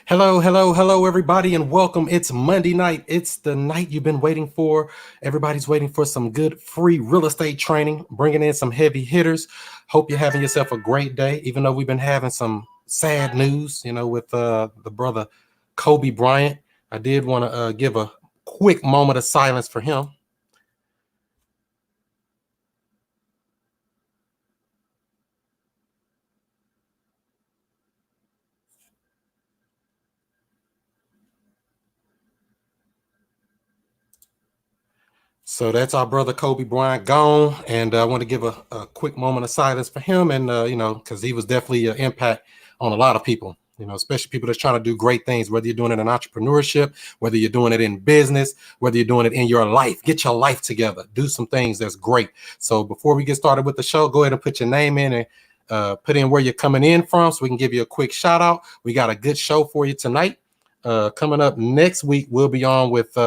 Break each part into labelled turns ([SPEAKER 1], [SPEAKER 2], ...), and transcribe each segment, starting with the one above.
[SPEAKER 1] Hello, hello, hello, everybody, and welcome. It's Monday night. It's the night you've been waiting for. Everybody's waiting for some good free real estate training, bringing in some heavy hitters. Hope you're having yourself a great day, even though we've been having some sad news, with the brother Kobe Bryant. I did want to give a quick moment of silence for him. So that's our brother Kobe Bryant gone, and I want to give a quick moment of silence for him, and because he was definitely an impact on a lot of people, especially people that's trying to do great things, whether you're doing it in entrepreneurship, whether you're doing it in business, whether you're doing it in your life. Get your life together, do some things that's great. So before we get started with the show, go ahead and put your name in and put in where you're coming in from, so we can give you a quick shout out. We got a good show for you tonight. Coming up next week, we'll be on with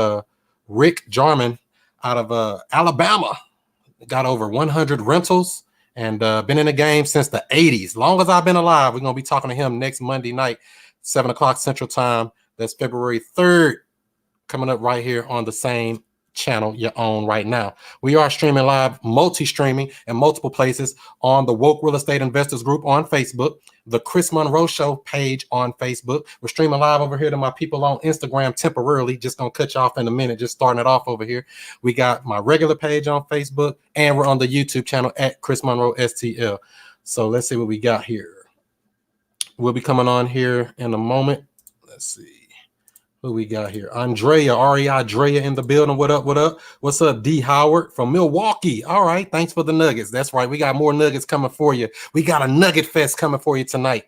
[SPEAKER 1] Rick Jarman out of Alabama. Got over 100 rentals and been in the game since the 80s. Long as I've been alive, we're going to be talking to him next Monday night, 7 o'clock Central Time. That's February 3rd, coming up right here on the same channel you're on right now. We are streaming live, multi-streaming in multiple places on the Woke Real Estate Investors Group on Facebook, the Chris Monroe Show page on Facebook. We're streaming live over here to my people on Instagram temporarily. Just gonna cut you off in a minute, just starting it off over here. We got my regular page on Facebook, and we're on the YouTube channel at Chris Monroe STL. So let's see what we got here. We'll be coming on here in a moment. Let's see who we got here. Andrea, R.E.I. Drea in the building. What up, what up? What's up, D. Howard from Milwaukee? All right, thanks for the nuggets. That's right, we got more nuggets coming for you. We got a nugget fest coming for you tonight.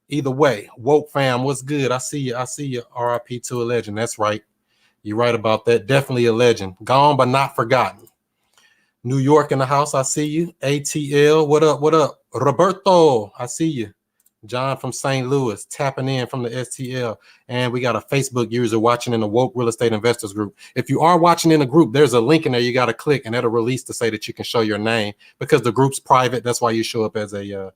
[SPEAKER 1] Either way, Woke fam, what's good? I see you. RIP to a legend. That's right. You're right about that. Definitely a legend. Gone but not forgotten. New York in the house, I see you. ATL, what up, what up? Roberto, I see you. John from St. Louis, tapping in from the STL. And we got a Facebook user watching in the Woke Real Estate Investors Group. If you are watching in the group, there's a link in there you got to click, and that'll release to say that you can show your name, because the group's private. That's why you show up as a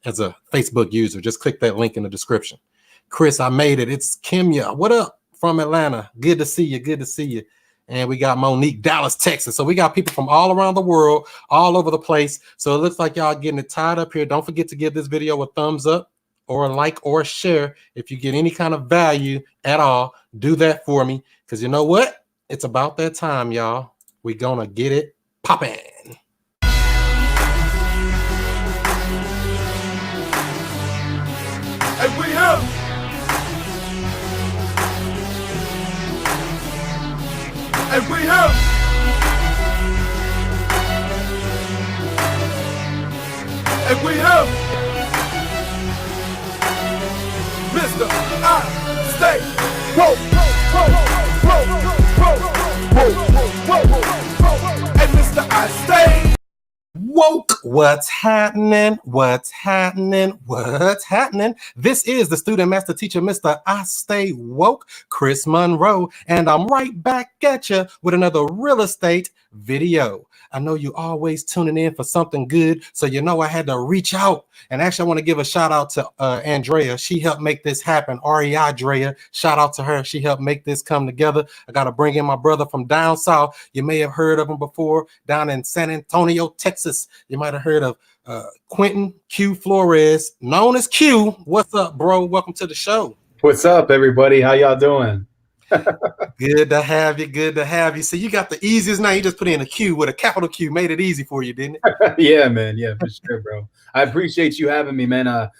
[SPEAKER 1] Facebook user. Just click that link in the description. Chris, I made it. It's Kimya. What up from Atlanta? Good to see you. Good to see you. And we got Monique, Dallas, Texas. So we got people from all around the world, all over the place. So it looks like y'all getting it tied up here. Don't forget to give this video a thumbs up or a like or a share. If you get any kind of value at all, do that for me. Because you know what? It's about that time, y'all. We're going to get it popping.
[SPEAKER 2] And we have And we have Mr. I Stay Woke, and Mr. I Stay
[SPEAKER 1] Woke. What's happening? What's happening? What's happening? This is the student master teacher, Mr. I Stay Woke, Chris Monroe, and I'm right back at you with another real estate video. I know you always tuning in for something good, so I had to reach out. And actually, I want to give a shout out to Andrea. She helped make this happen. R.E.I. Drea, shout out to her. She helped make this come together. I got to bring in my brother from down south. You may have heard of him before, down in San Antonio, Texas. You might have heard of Quentin Q Flores, known as Q. What's up, bro? Welcome to the show.
[SPEAKER 3] What's up, everybody? How y'all doing?
[SPEAKER 1] Good to have you. Good to have you. See, you got the easiest name. You just put in a Q with a capital Q. Made it easy for you, didn't it?
[SPEAKER 3] Yeah, man. Yeah, for sure, bro. I appreciate you having me, man.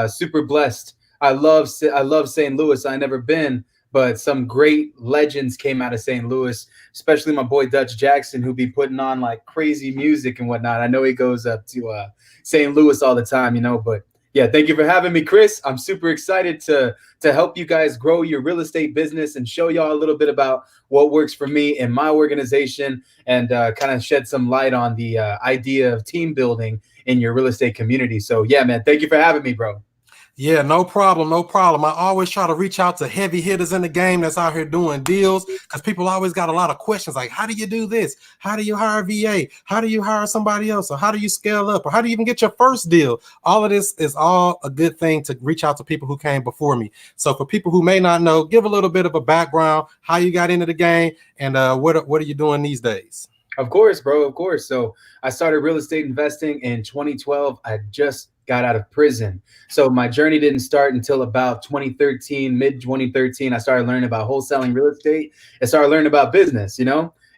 [SPEAKER 3] Super blessed. I love St. Louis. I never been, but some great legends came out of St. Louis, especially my boy Dutch Jackson, who be putting on like crazy music and whatnot. I know he goes up to St. Louis all the time, but yeah, thank you for having me, Chris. I'm super excited to help you guys grow your real estate business and show y'all a little bit about what works for me in my organization, and kind of shed some light on the idea of team building in your real estate community. So yeah, man, thank you for having me, bro.
[SPEAKER 1] Yeah, no problem, no problem. I always try to reach out to heavy hitters in the game that's out here doing deals because people always got a lot of questions like, how do you do this? How do you hire a VA? How do you hire somebody else? Or how do you scale up? Or how do you even get your first deal? All of this is all a good thing to reach out to people who came before me. So for people who may not know, give a little bit of a background, how you got into the game, and what are you doing these days?
[SPEAKER 3] Of course, bro. Of course. So I started real estate investing in 2012. I just got out of prison. So my journey didn't start until about 2013, mid 2013. I started learning about wholesaling real estate and started learning about business.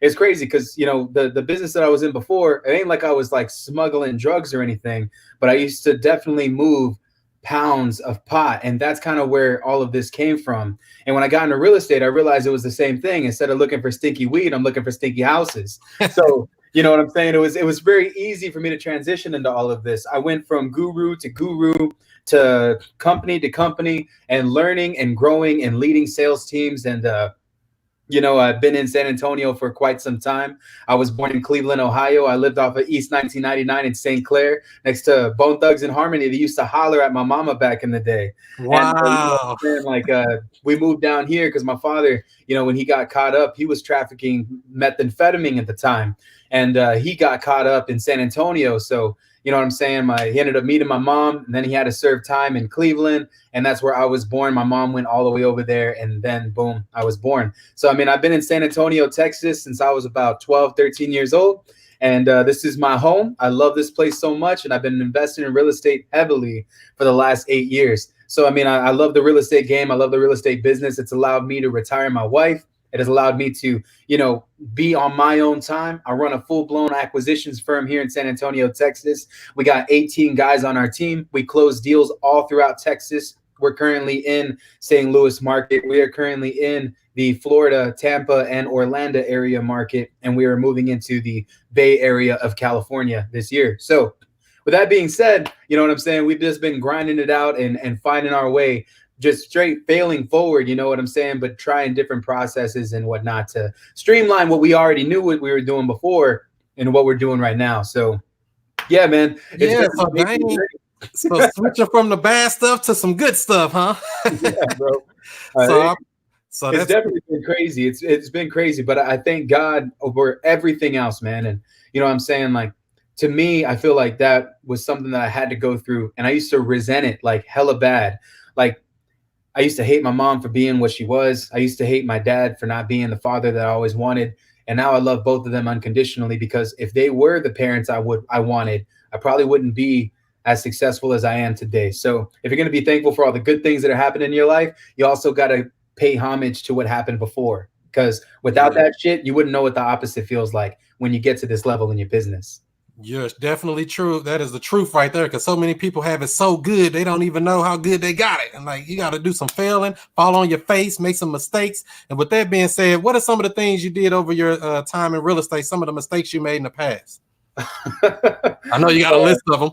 [SPEAKER 3] It's crazy because, the business that I was in before, it ain't like I was like smuggling drugs or anything, but I used to definitely move pounds of pot. And that's kind of where all of this came from. And when I got into real estate, I realized it was the same thing. Instead of looking for stinky weed, I'm looking for stinky houses. So, you know what I'm saying? It was very easy for me to transition into all of this. I went from guru to company and learning and growing and leading sales teams. And, I've been in San Antonio for quite some time. I was born in Cleveland, Ohio. I lived off of East 1999 in St. Clair next to Bone Thugs and Harmony. They used to holler at my mama back in the day.
[SPEAKER 1] Wow.
[SPEAKER 3] And we moved down here because my father, when he got caught up, he was trafficking methamphetamine at the time. And he got caught up in San Antonio. So, you know what I'm saying? He ended up meeting my mom, and then he had to serve time in Cleveland. And that's where I was born. My mom went all the way over there, and then boom, I was born. So, I've been in San Antonio, Texas since I was about 12, 13 years old. And this is my home. I love this place so much. And I've been investing in real estate heavily for the last 8 years. So, I love the real estate game. I love the real estate business. It's allowed me to retire my wife. It has allowed me to, be on my own time. I run a full-blown acquisitions firm here in San Antonio, Texas. We got 18 guys on our team. We close deals all throughout Texas. We're currently in St. Louis market. We are currently in the Florida, Tampa, and Orlando area market, and we are moving into the Bay Area of California this year. So with that being said, you know what I'm saying? We've just been grinding it out and finding our way, just straight failing forward, you know what I'm saying, but trying different processes and whatnot to streamline what we already knew what we were doing before and what we're doing right now. So, yeah, man.
[SPEAKER 1] So switching from the bad stuff to some good stuff, huh?
[SPEAKER 3] Yeah, bro.
[SPEAKER 1] So
[SPEAKER 3] it's definitely been crazy. It's been crazy, but I thank God over everything else, man. And you know what I'm saying? Like, to me, I feel like that was something that I had to go through, and I used to resent it like hella bad. Like, I used to hate my mom for being what she was. I used to hate my dad for not being the father that I always wanted. And now I love both of them unconditionally, because if they were the parents I wanted, I probably wouldn't be as successful as I am today. So if you're going to be thankful for all the good things that are happening in your life, you also got to pay homage to what happened before, because without that shit, you wouldn't know what the opposite feels like when you get to this level in your business.
[SPEAKER 1] Yeah, it's definitely true. That is the truth right there, because so many people have it so good they don't even know how good they got it. And like, you got to do some failing, fall on your face, make some mistakes. And with that being said, what are some of the things you did over your time in real estate? Some of the mistakes you made in the past? I know you got a list of them.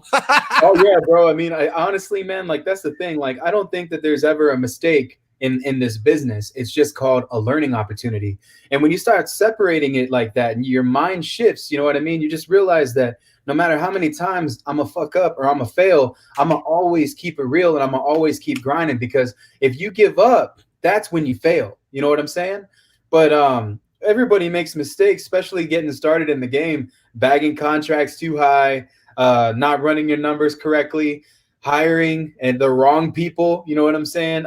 [SPEAKER 3] Oh yeah, bro. I honestly, man, like, that's the thing. Like, I don't think that there's ever a mistake in this business. It's just called a learning opportunity. And when you start separating it like that and your mind shifts, you know what I mean? You just realize that no matter how many times I'm a fuck up or I'm a fail, I'm gonna always keep it real and I'm gonna always keep grinding, because if you give up, that's when you fail. You know what I'm saying? But everybody makes mistakes, especially getting started in the game, bagging contracts too high, not running your numbers correctly, hiring and the wrong people. You know what I'm saying?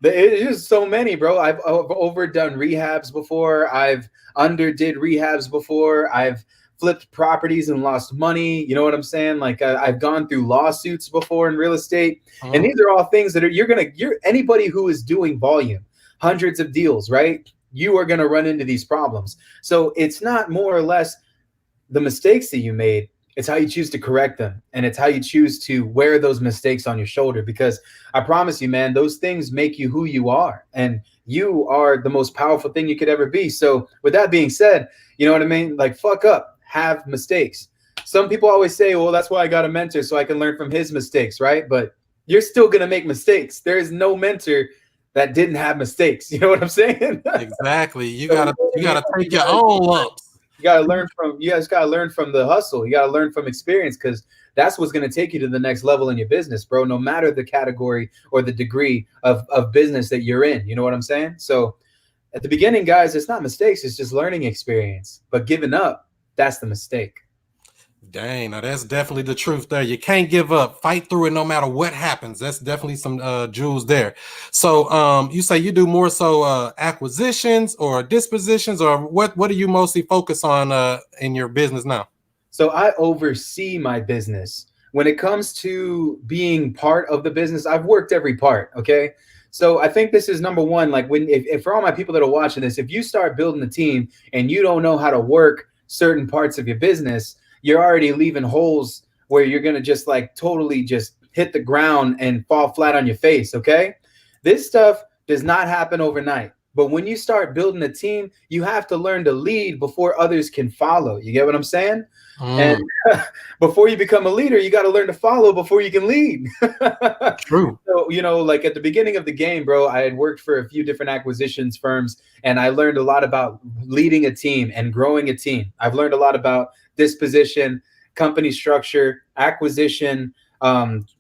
[SPEAKER 3] It is so many, bro. I've overdone rehabs before. I've underdid rehabs before. I've flipped properties and lost money. You know what I'm saying? Like, I've gone through lawsuits before in real estate. And these are all things that you're anybody who is doing volume, hundreds of deals, right? You are going to run into these problems. So it's not more or less the mistakes that you made. It's how you choose to correct them. And it's how you choose to wear those mistakes on your shoulder, because I promise you, man, those things make you who you are. And you are the most powerful thing you could ever be. So with that being said, you know what I mean? Like, fuck up, have mistakes. Some people always say, well, that's why I got a mentor, so I can learn from his mistakes, right? But you're still going to make mistakes. There is no mentor that didn't have mistakes. You know what I'm saying?
[SPEAKER 1] Exactly. You gotta take your own lumps.
[SPEAKER 3] You guys gotta learn from the hustle. You gotta learn from experience, because that's what's gonna take you to the next level in your business, bro. No matter the category or the degree of business that you're in. You know what I'm saying? So at the beginning, guys, it's not mistakes, it's just learning experience. But giving up, that's the mistake.
[SPEAKER 1] Dang, now that's definitely the truth there. You can't give up. Fight through it no matter what happens. That's definitely some jewels there. So you say you do more so acquisitions or dispositions, or what do you mostly focus on in your business now?
[SPEAKER 3] So I oversee my business. When it comes to being part of the business, I've worked every part. Okay. So I think this is number one. Like if for all my people that are watching this, if you start building a team and you don't know how to work certain parts of your business, you're already leaving holes where you're going to just like totally just hit the ground and fall flat on your face. Okay. This stuff does not happen overnight. But when you start building a team, you have to learn to lead before others can follow. You get what I'm saying? And before you become a leader, you got to learn to follow before you can lead.
[SPEAKER 1] True.
[SPEAKER 3] So, like at the beginning of the game, bro, I had worked for a few different acquisitions firms, and I learned a lot about leading a team and growing a team. I've learned a lot about disposition, company structure, acquisition,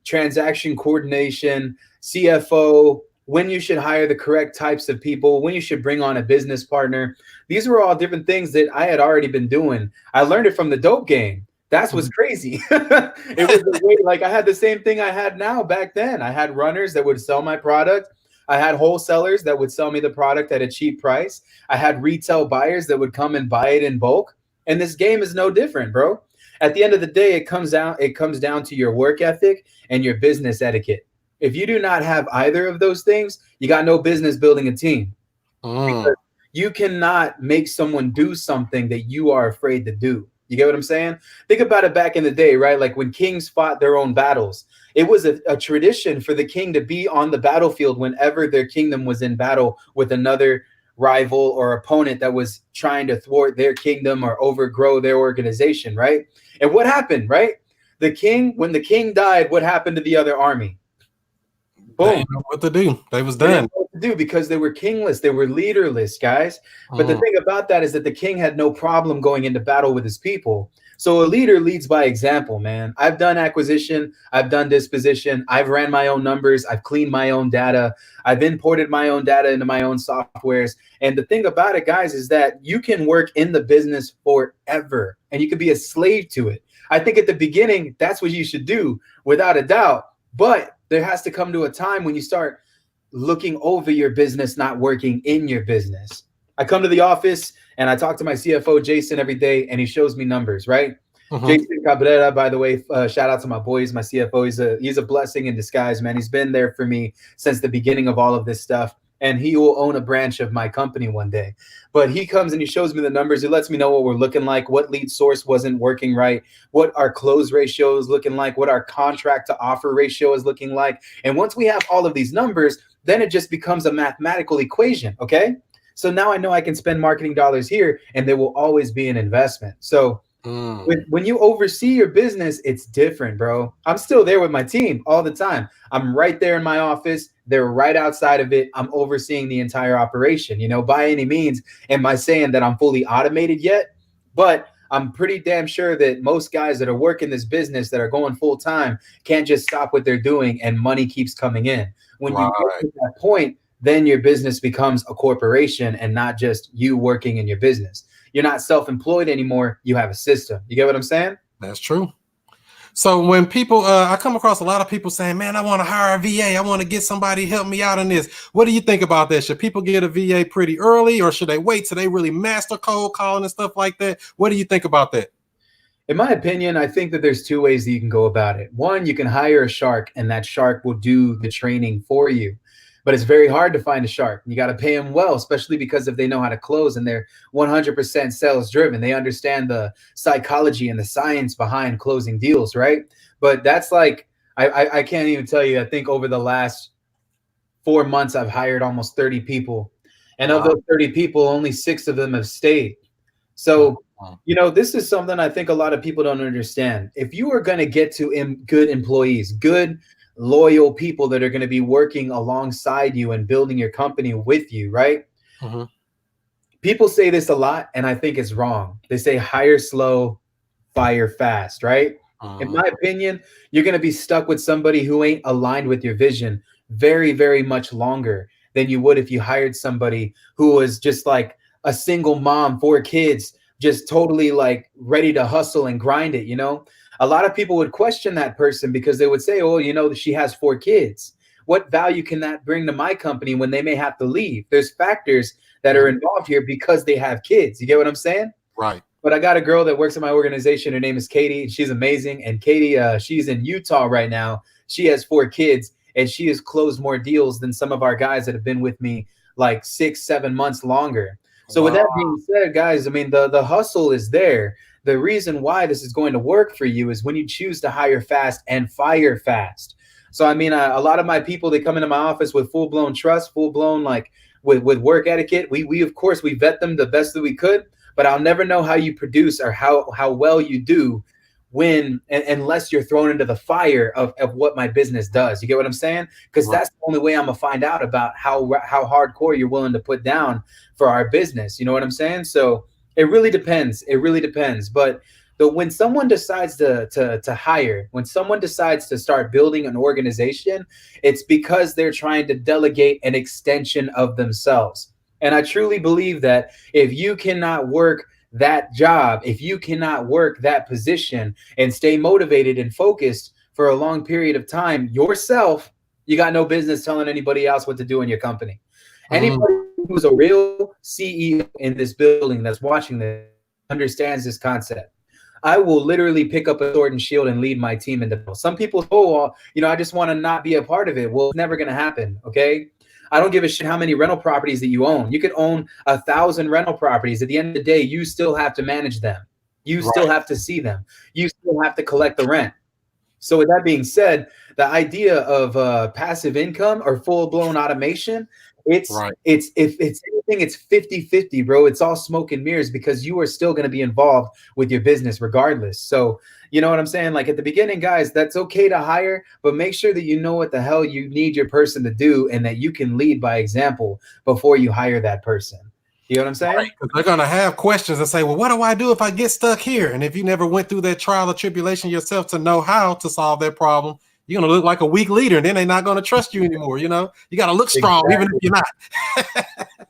[SPEAKER 3] transaction coordination, CFO, when you should hire the correct types of people, when you should bring on a business partner. These were all different things that I had already been doing. I learned it from the dope game. That's what's crazy. It was the way, like I had the same thing I had now back then. I had runners that would sell my product. I had wholesalers that would sell me the product at a cheap price. I had retail buyers that would come and buy it in bulk. And this game is no different, bro. At the end of the day, it comes down to your work ethic and your business etiquette. If you do not have either of those things, you got no business building a team. Because you cannot make someone do something that you are afraid to do. You get what I'm saying? Think about it back in the day, right? Like when kings fought their own battles, it was a tradition for the king to be on the battlefield whenever their kingdom was in battle with another rival or opponent that was trying to thwart their kingdom or overgrow their organization, right? And what happened, right? When the king died, what happened to the other army?
[SPEAKER 1] Boom. They didn't know what to do. They was done.
[SPEAKER 3] They didn't know what to do because they were kingless. They were leaderless, guys. But the thing about that is that the king had no problem going into battle with his people. So a leader leads by example, man. I've done acquisition. I've done disposition. I've ran my own numbers. I've cleaned my own data. I've imported my own data into my own softwares. And the thing about it, guys, is that you can work in the business forever and you can be a slave to it. I think at the beginning, that's what you should do, without a doubt. But there has to come to a time when you start looking over your business, not working in your business. I come to the office and I talk to my CFO, Jason, every day, and he shows me numbers, right? Jason Cabrera, by the way, shout out to my boys, my CFO. He's a blessing in disguise, man. He's been there for me since the beginning of all of this stuff. And he will own a branch of my company one day. But he comes and he shows me the numbers. He lets me know what we're looking like, what lead source wasn't working right, what our close ratio is looking like, what our contract to offer ratio is looking like. And once we have all of these numbers, then it just becomes a mathematical equation, okay? So now I know I can spend marketing dollars here and there will always be an investment. So when you oversee your business, it's different, bro. I'm still there with my team all the time. I'm right there in my office. They're right outside of it. I'm overseeing the entire operation. By any means, am I saying that I'm fully automated yet? But I'm pretty damn sure that most guys that are working this business that are going full time can't just stop what they're doing and money keeps coming in. When you get to that point, then your business becomes a corporation and not just you working in your business. You're not self-employed anymore. You have a system. You get what I'm saying?
[SPEAKER 1] That's true. So when people, I come across a lot of people saying, man, I want to hire a VA. I want to get somebody to help me out in this. What do you think about that? Should people get a VA pretty early, or should they wait till they really master cold calling and stuff like that? What do you think about that?
[SPEAKER 3] In my opinion, I think that there's two ways that you can go about it. One, you can hire a shark and that shark will do the training for you. But it's very hard to find a shark. You got to pay them well, especially because if they know how to close and they're 100% sales driven, they understand the psychology and the science behind closing deals, right? But that's like, I can't even tell you, I think over the last 4 months, I've hired almost 30 people. And of those 30 people, only 6 of them have stayed. So, this is something I think a lot of people don't understand. If you are going to get to good employees, good loyal people that are going to be working alongside you and building your company with you, right? People say this a lot, and I think it's wrong. They say hire slow, fire fast, right? In my opinion, you're going to be stuck with somebody who ain't aligned with your vision very, very much longer than you would if you hired somebody who was just like a single mom, 4 kids, just totally like ready to hustle and grind it, you know? A lot of people would question that person because they would say, oh, you know, she has 4 kids. What value can that bring to my company when they may have to leave? There's factors that are involved here because they have kids. You get what I'm saying?
[SPEAKER 1] Right.
[SPEAKER 3] But I got a girl that works in my organization. Her name is Katie. She's amazing. And Katie, she's in Utah right now. She has 4 kids, and she has closed more deals than some of our guys that have been with me like 6-7 months longer. So with that being said, guys, I mean, the hustle is there. The reason why this is going to work for you is when you choose to hire fast and fire fast. So, I mean, a lot of my people, they come into my office with full-blown trust, full-blown, like with work etiquette. We of course, we vet them the best that we could. But I'll never know how you produce or how well you do unless you're thrown into the fire of what my business does. You get what I'm saying? Because that's the only way I'm gonna find out about how hardcore you're willing to put down for our business. You know what I'm saying? So it really depends. It really depends. But when someone decides to hire, when someone decides to start building an organization, it's because they're trying to delegate an extension of themselves. And I truly believe that if you cannot work that job, if you cannot work that position and stay motivated and focused for a long period of time yourself, you got no business telling anybody else what to do in your company. Anybody who's a real CEO in this building that's watching this understands this concept. I will literally pick up a sword and shield and lead my team into battle. Some people, well, you know, I just want to not be a part of it. Well, it's never going to happen. Okay. I don't give a shit how many rental properties that you own. You could own 1,000 rental properties. At the end of the day, you still have to manage them. You still have to see them. You still have to collect the rent. So with that being said, the idea of passive income or full-blown automation, it's if it's anything, it's 50-50, bro. It's all smoke and mirrors because you are still going to be involved with your business regardless. So you know what I'm saying? Like at the beginning, guys, that's okay to hire, but make sure that you know what the hell you need your person to do and that you can lead by example before you hire that person. You know what I'm saying?
[SPEAKER 1] Right. They're going to have questions and say, well, what do I do if I get stuck here? And if you never went through that trial or tribulation yourself to know how to solve that problem, you're going to look like a weak leader, and then they're not going to trust you anymore. You know, you got to look strong, even if you're not.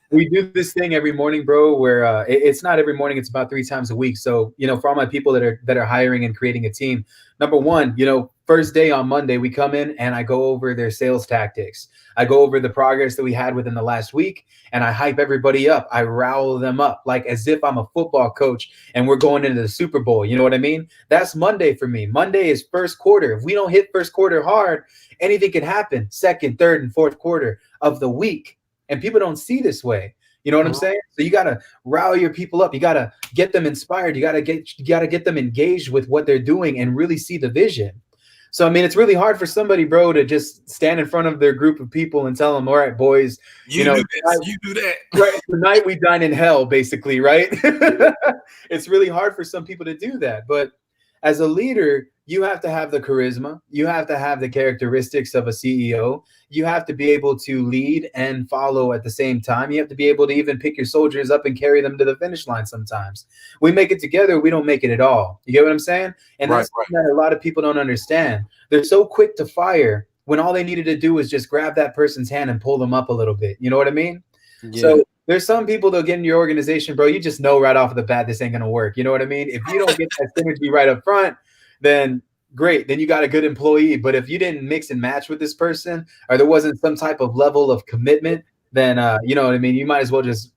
[SPEAKER 3] We do this thing every morning, bro, where it's not every morning. It's about 3 times a week. So, you know, for all my people that are hiring and creating a team, number one, you know, first day on Monday, we come in and I go over their sales tactics. I go over the progress that we had within the last week, and I hype everybody up. I rile them up like as if I'm a football coach and we're going into the Super Bowl. You know what I mean? That's Monday for me. Monday is first quarter. If we don't hit first quarter hard, anything can happen second, third, and fourth quarter of the week. And people don't see this way. You know what I'm saying? So you got to rile your people up. You got to get them inspired. You got to get them engaged with what they're doing and really see the vision. So, I mean, it's really hard for somebody, bro, to just stand in front of their group of people and tell them, all right, boys, you know,
[SPEAKER 1] do this, you do that.
[SPEAKER 3] Right, tonight we dine in hell, basically, right? It's really hard for some people to do that. But as a leader, you have to have the charisma. You have to have the characteristics of a CEO. You have to be able to lead and follow at the same time. You have to be able to even pick your soldiers up and carry them to the finish line sometimes. We make it together. We don't make it at all. You get what I'm saying? And that's something that a lot of people don't understand. They're so quick to fire when all they needed to do was just grab that person's hand and pull them up a little bit. You know what I mean? Yeah. So there's some people that'll get in your organization, bro. You just know right off the bat this ain't going to work. You know what I mean? If you don't get that synergy right up front, then great. Then you got a good employee. But if you didn't mix and match with this person, or there wasn't some type of level of commitment, then you know what I mean? You might as well just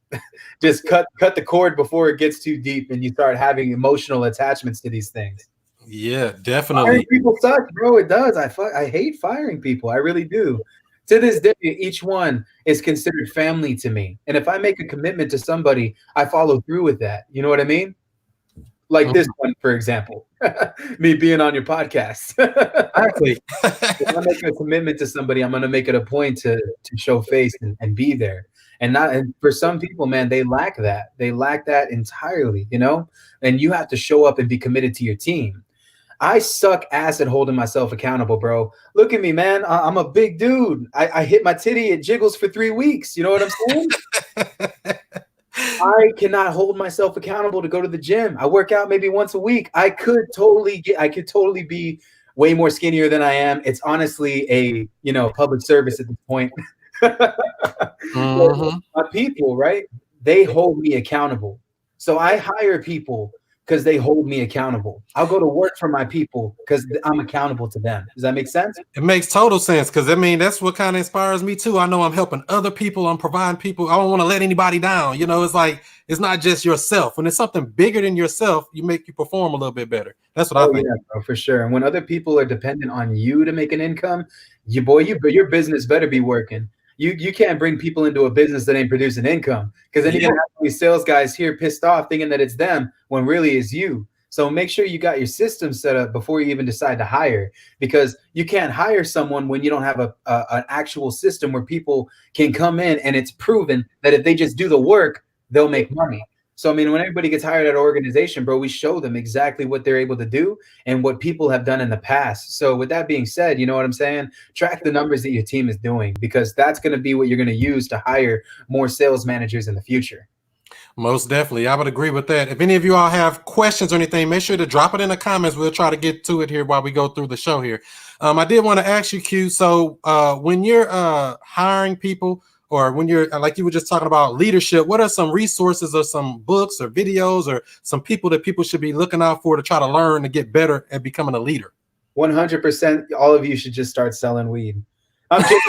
[SPEAKER 3] cut the cord before it gets too deep and you start having emotional attachments to these things.
[SPEAKER 1] Yeah, definitely.
[SPEAKER 3] Firing people sucks, bro. It does. I hate firing people. I really do. To this day, each one is considered family to me. And if I make a commitment to somebody, I follow through with that. You know what I mean? Like this one, for example, me being on your podcast.
[SPEAKER 1] Exactly.
[SPEAKER 3] If I make a commitment to somebody, I'm going to make it a point to show face and be there. And for some people, man, they lack that. They lack that entirely, you know, and you have to show up and be committed to your team. I suck ass at holding myself accountable, bro. Look at me, man. I'm a big dude. I hit my titty. It jiggles for 3 weeks. You know what I'm saying? I cannot hold myself accountable to go to the gym. I work out maybe once a week. I could totally be way more skinnier than I am. It's honestly a, public service at this point.
[SPEAKER 1] Mm-hmm.
[SPEAKER 3] My people, right? They hold me accountable. So I hire people because they hold me accountable. I'll go to work for my people because I'm accountable to them. Does that make sense?
[SPEAKER 1] It makes total sense because I mean that's what kind of inspires me too. I know I'm helping other people, I'm providing people. I don't want to let anybody down. It's like it's not just yourself. When it's something bigger than yourself, you perform a little bit better. That's what I think.
[SPEAKER 3] Yeah, bro, for sure. And when other people are dependent on you to make an income, your business better be working. You can't bring people into a business that ain't producing income, because then you're gonna have these sales guys here pissed off thinking that it's them when really it's you. So make sure you got your system set up before you even decide to hire, because you can't hire someone when you don't have an actual system where people can come in and it's proven that if they just do the work, they'll make money. So, I mean, when everybody gets hired at an organization, bro, we show them exactly what they're able to do and what people have done in the past. So with that being said, you know what I'm saying? Track the numbers that your team is doing, because that's going to be what you're going to use to hire more sales managers in the future.
[SPEAKER 1] Most definitely. I would agree with that. If any of you all have questions or anything, make sure to drop it in the comments. We'll try to get to it here while we go through the show here. I did want to ask you, Q, so when you're hiring people, or when you're, like you were just talking about leadership, what are some resources or some books or videos or some people that people should be looking out for to try to learn to get better at becoming a leader?
[SPEAKER 3] 100%. All of you should just start selling weed. I'm kidding.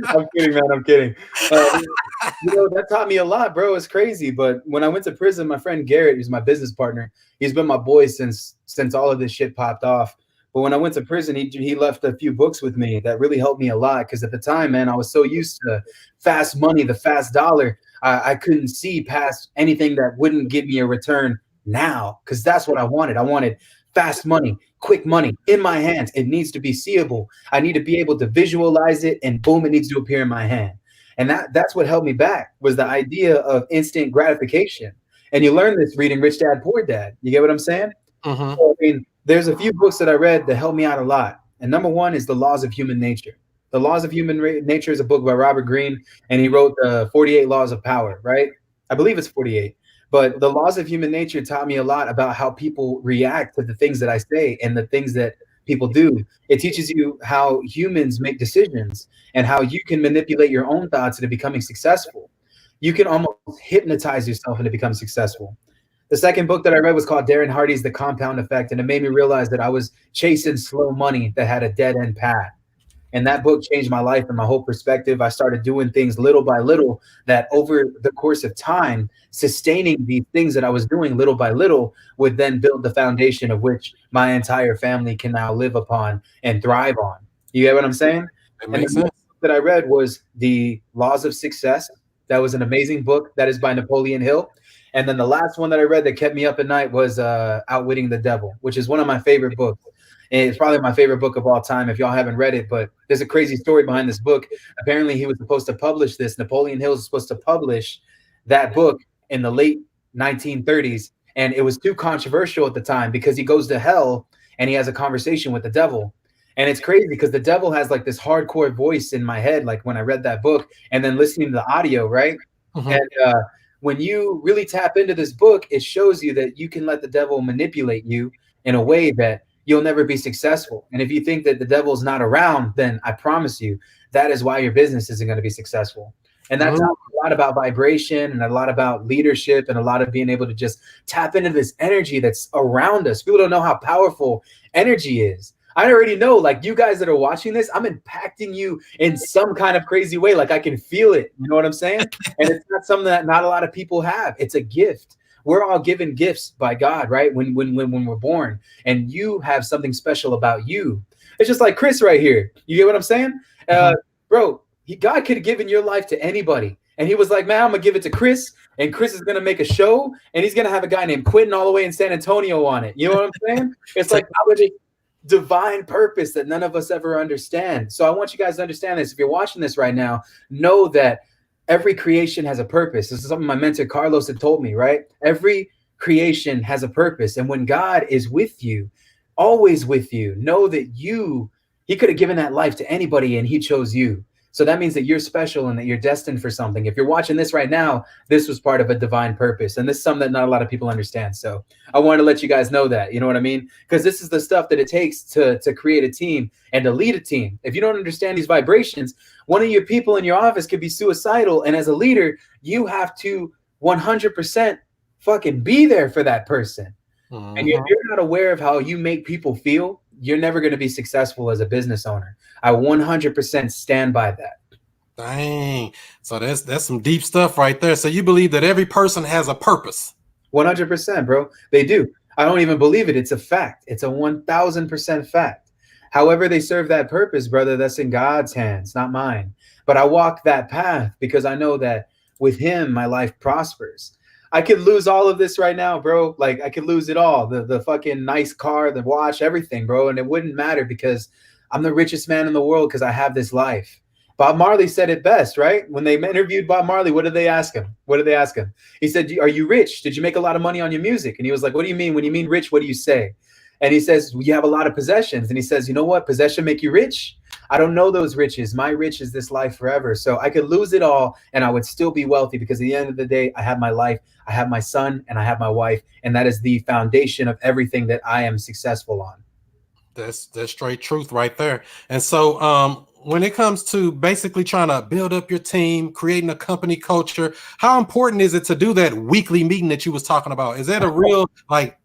[SPEAKER 3] I'm kidding, man. I'm kidding. That taught me a lot, bro. It's crazy. But when I went to prison, my friend Garrett, who's my business partner, he's been my boy since all of this shit popped off. But when I went to prison, he left a few books with me that really helped me a lot. Because at the time, man, I was so used to fast money, the fast dollar. I couldn't see past anything that wouldn't give me a return now, because that's what I wanted. I wanted fast money, quick money in my hands. It needs to be seeable. I need to be able to visualize it, and boom, it needs to appear in my hand. And that's what held me back, was the idea of instant gratification. And you learn this reading Rich Dad, Poor Dad. You get what I'm saying?
[SPEAKER 1] Mm-hmm.
[SPEAKER 3] So, I mean, there's a few books that I read that helped me out a lot. And number one is The Laws of Human Nature. The Laws of Human Nature is a book by Robert Greene, and he wrote the 48 Laws of Power, right? I believe it's 48. But The Laws of Human Nature taught me a lot about how people react to the things that I say and the things that people do. It teaches you how humans make decisions and how you can manipulate your own thoughts into becoming successful. You can almost hypnotize yourself into becoming successful. The second book that I read was called Darren Hardy's The Compound Effect, and it made me realize that I was chasing slow money that had a dead-end path. And that book changed my life and my whole perspective. I started doing things little by little that over the course of time, sustaining these things that I was doing little by little would then build the foundation of which my entire family can now live upon and thrive on. You get what I'm saying?
[SPEAKER 1] It makes sense.
[SPEAKER 3] The book that I read was The Laws of Success. That was an amazing book. That is by Napoleon Hill. And then the last one that I read that kept me up at night was Outwitting the Devil, which is one of my favorite books. And it's probably my favorite book of all time if y'all haven't read it. But there's a crazy story behind this book. Apparently, he was supposed to publish this. Napoleon Hill was supposed to publish that book in the late 1930s. And it was too controversial at the time because he goes to hell and he has a conversation with the devil. And it's crazy because the devil has like this hardcore voice in my head, like when I read that book and then listening to the audio, right? Mm-hmm. And when you really tap into this book, it shows you that you can let the devil manipulate you in a way that you'll never be successful. And if you think that the devil's not around, then I promise you that is why your business isn't going to be successful. And that's a lot about vibration and a lot about leadership and a lot of being able to just tap into this energy that's around us. People don't know how powerful energy is. I already know, like you guys that are watching this, I'm impacting you in some kind of crazy way. Like I can feel it. You know what I'm saying? And it's not something that not a lot of people have. It's a gift. We're all given gifts by God, right? When we're born, and you have something special about you. It's just like Chris right here. You get what I'm saying? Bro, God could have given your life to anybody. And he was like, man, I'm going to give it to Chris. And Chris is going to make a show. And he's going to have a guy named Quentin all the way in San Antonio on it. You know what I'm saying? It's like divine purpose that none of us ever understand. So I want you guys to understand this. If you're watching this right now, know that every creation has a purpose. This is something my mentor Carlos had told me, right? Every creation has a purpose. And when God is with you, always with you, know that he could have given that life to anybody and he chose you. So that means that you're special and that you're destined for something. If you're watching this right now, this was part of a divine purpose. And this is something that not a lot of people understand. So I wanted to let you guys know that, you know what I mean? Because this is the stuff that it takes to create a team and to lead a team. If you don't understand these vibrations, one of your people in your office could be suicidal. And as a leader, you have to 100% fucking be there for that person. And if you're not aware of how you make people feel, you're never going to be successful as a business owner. I 100% stand by that.
[SPEAKER 1] Dang. So that's some deep stuff right there. So you believe that every person has a purpose?
[SPEAKER 3] 100%, bro. They do. I don't even believe it. It's a fact. It's a 1000% fact. However they serve that purpose, brother, that's in God's hands, not mine. But I walk that path because I know that with him, my life prospers. I could lose all of this right now, bro. Like I could lose it all. The fucking nice car, the watch, everything, bro. And it wouldn't matter because I'm the richest man in the world because I have this life. Bob Marley said it best, right? When they interviewed Bob Marley, what did they ask him? What did they ask him? He said, "Are you rich? Did you make a lot of money on your music?" And he was like, "What do you mean? When you mean rich, what do you say?" And he says, "You have a lot of possessions." And he says, "You know what? Possession make you rich? I don't know those riches. My rich is this life forever. So I could lose it all and I would still be wealthy because at the end of the day, I have my life, I have my son, and I have my wife. And that is the foundation of everything that I am successful on."
[SPEAKER 1] That's straight truth right there. And so when it comes to basically trying to build up your team, creating a company culture, how important is it to do that weekly meeting that you was talking about? Is that a real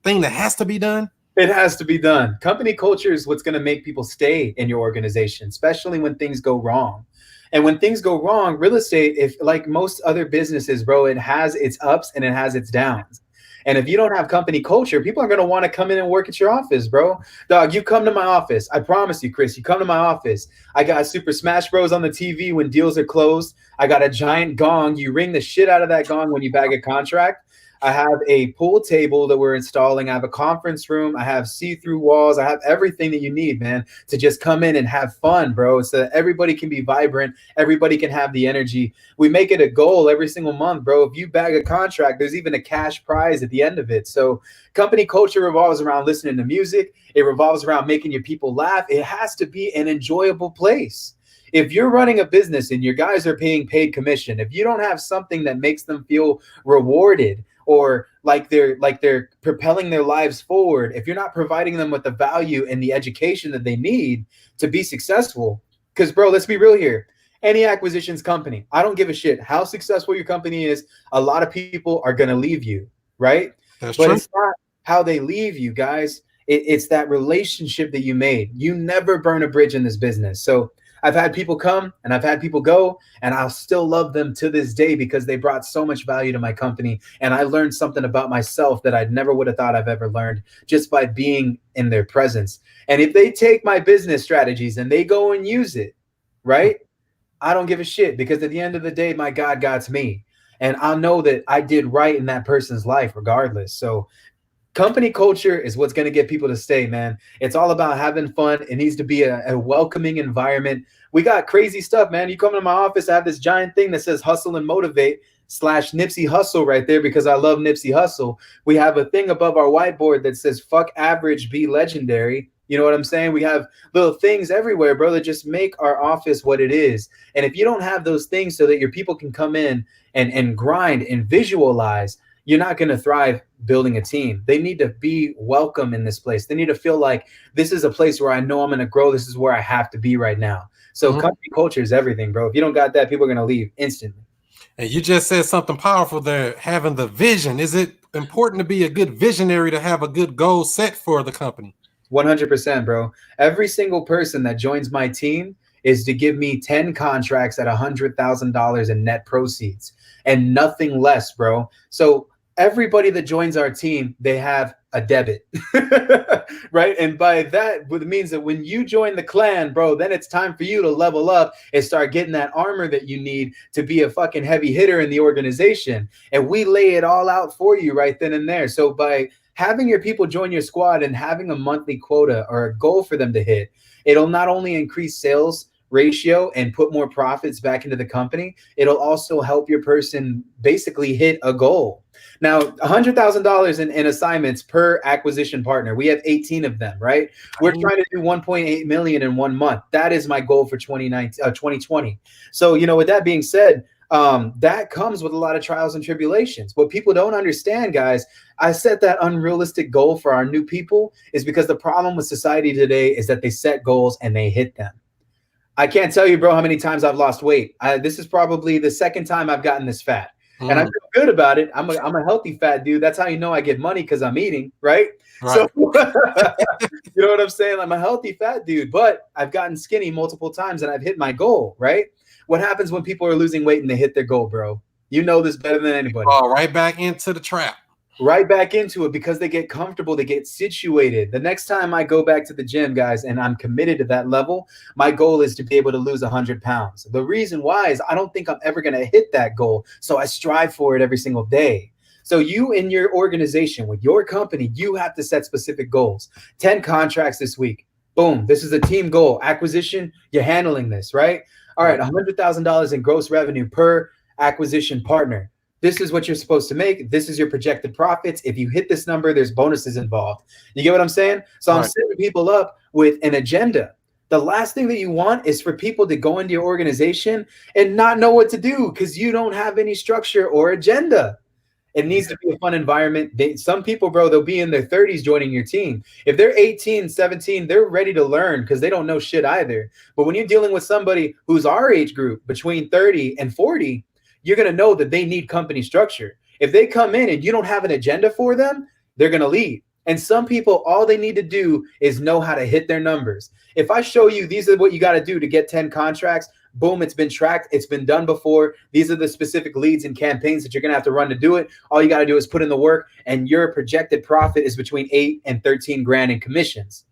[SPEAKER 1] thing that has to be done?
[SPEAKER 3] It has to be done. Company culture is what's going to make people stay in your organization, especially when things go wrong. And when things go wrong, real estate, if like most other businesses, bro, it has its ups and it has its downs. And if you don't have company culture, people are going to want to come in and work at your office, bro. Dog, you come to my office. I promise you, Chris, you come to my office. I got Super Smash Bros on the TV when deals are closed. I got a giant gong. You ring the shit out of that gong when you bag a contract. I have a pool table that we're installing. I have a conference room. I have see-through walls. I have everything that you need, man, to just come in and have fun, bro. So that everybody can be vibrant. Everybody can have the energy. We make it a goal every single month, bro. If you bag a contract, there's even a cash prize at the end of it. So company culture revolves around listening to music. It revolves around making your people laugh. It has to be an enjoyable place. If you're running a business and your guys are paying paid commission, if you don't have something that makes them feel rewarded, or like they're propelling their lives forward, if you're not providing them with the value and the education that they need to be successful, because bro, let's be real here. Any acquisitions company, I don't give a shit how successful your company is. A lot of people are going to leave you, right?
[SPEAKER 1] That's
[SPEAKER 3] but
[SPEAKER 1] true.
[SPEAKER 3] It's not how they leave you, guys. It's that relationship that you made. You never burn a bridge in this business. So I've had people come and I've had people go, and I'll still love them to this day because they brought so much value to my company. And I learned something about myself that I never would have thought I've ever learned just by being in their presence. And if they take my business strategies and they go and use it, right? I don't give a shit because at the end of the day, my God got me. And I'll know that I did right in that person's life regardless. So company culture is what's going to get people to stay, man. It's all about having fun. It needs to be a welcoming environment. We got crazy stuff, man. You come to my office, I have this giant thing that says hustle and motivate / Nipsey Hussle right there because I love Nipsey Hussle. We have a thing above our whiteboard that says fuck average, be legendary. You know what I'm saying? We have little things everywhere, bro, that just make our office what it is. And if you don't have those things so that your people can come in and grind and visualize, you're not going to thrive building a team. They need to be welcome in this place. They need to feel like this is a place where I know I'm going to grow. This is where I have to be right now. So company culture is everything, bro. If you don't got that, people are going to leave instantly.
[SPEAKER 1] And you just said something powerful there, having the vision. Is it important to be a good visionary to have a good goal set for the company?
[SPEAKER 3] 100%, bro. Every single person that joins my team is to give me 10 contracts at $100,000 in net proceeds and nothing less, bro. So everybody that joins our team, they have a debit, right? And by that, it means that when you join the clan, bro, then it's time for you to level up and start getting that armor that you need to be a fucking heavy hitter in the organization. And we lay it all out for you right then and there. So by having your people join your squad and having a monthly quota or a goal for them to hit, it'll not only increase sales ratio and put more profits back into the company, it'll also help your person basically hit a goal. Now, $100,000 in assignments per acquisition partner. We have 18 of them, right? We're trying to do 1.8 million in 1 month. That is my goal for 2020. So, with that being said, that comes with a lot of trials and tribulations. What people don't understand, guys, I set that unrealistic goal for our new people is because the problem with society today is that they set goals and they hit them. I can't tell you, bro, how many times I've lost weight. This is probably the second time I've gotten this fat. And I feel good about it. I'm a healthy fat dude. That's how you know I get money, because I'm eating, right? So you know what I'm saying? I'm a healthy fat dude, but I've gotten skinny multiple times and I've hit my goal, right? What happens when people are losing weight and they hit their goal, bro? You know this better than anybody.
[SPEAKER 1] Fall right back into the trap.
[SPEAKER 3] Right back into it, because they get comfortable, they get situated. The next time I go back to the gym, guys, and I'm committed to that level, my goal is to be able to lose 100 pounds. The reason why is I don't think I'm ever going to hit that goal. So I strive for it every single day. So you in your organization, with your company, you have to set specific goals. 10 contracts this week. Boom. This is a team goal. Acquisition, you're handling this, right? All right, $100,000 in gross revenue per acquisition partner. This is what you're supposed to make. This is your projected profits. If you hit this number, there's bonuses involved. You get what I'm saying? So I'm setting people up with an agenda. The last thing that you want is for people to go into your organization and not know what to do because you don't have any structure or agenda. It needs to be a fun environment. Some people, bro, they'll be in their 30s joining your team. If they're 18, 17, they're ready to learn because they don't know shit either. But when you're dealing with somebody who's our age group, between 30 and 40, you're going to know that they need company structure. If they come in and you don't have an agenda for them, they're going to leave. And some people, all they need to do is know how to hit their numbers. If I show you these are what you got to do to get 10 contracts, boom, it's been tracked. It's been done before. These are the specific leads and campaigns that you're going to have to run to do it. All you got to do is put in the work, and your projected profit is between 8 and 13 grand in commissions.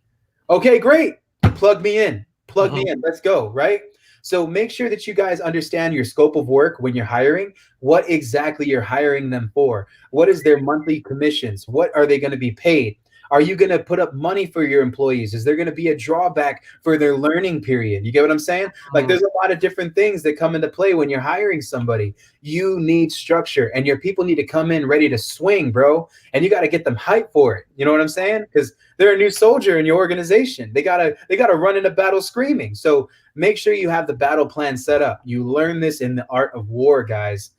[SPEAKER 3] Okay, great. Plug me in. Plug me in. Let's go, right? So make sure that you guys understand your scope of work when you're hiring, what exactly you're hiring them for. What is their monthly commissions? What are they going to be paid? Are you going to put up money for your employees? Is there going to be a drawback for their learning period? You get what I'm saying? Like, there's a lot of different things that come into play when you're hiring somebody. You need structure, and your people need to come in ready to swing, bro. And you got to get them hyped for it. You know what I'm saying? Because they're a new soldier in your organization. They gotta run into battle screaming. So make sure you have the battle plan set up. You learn this in the art of war, guys.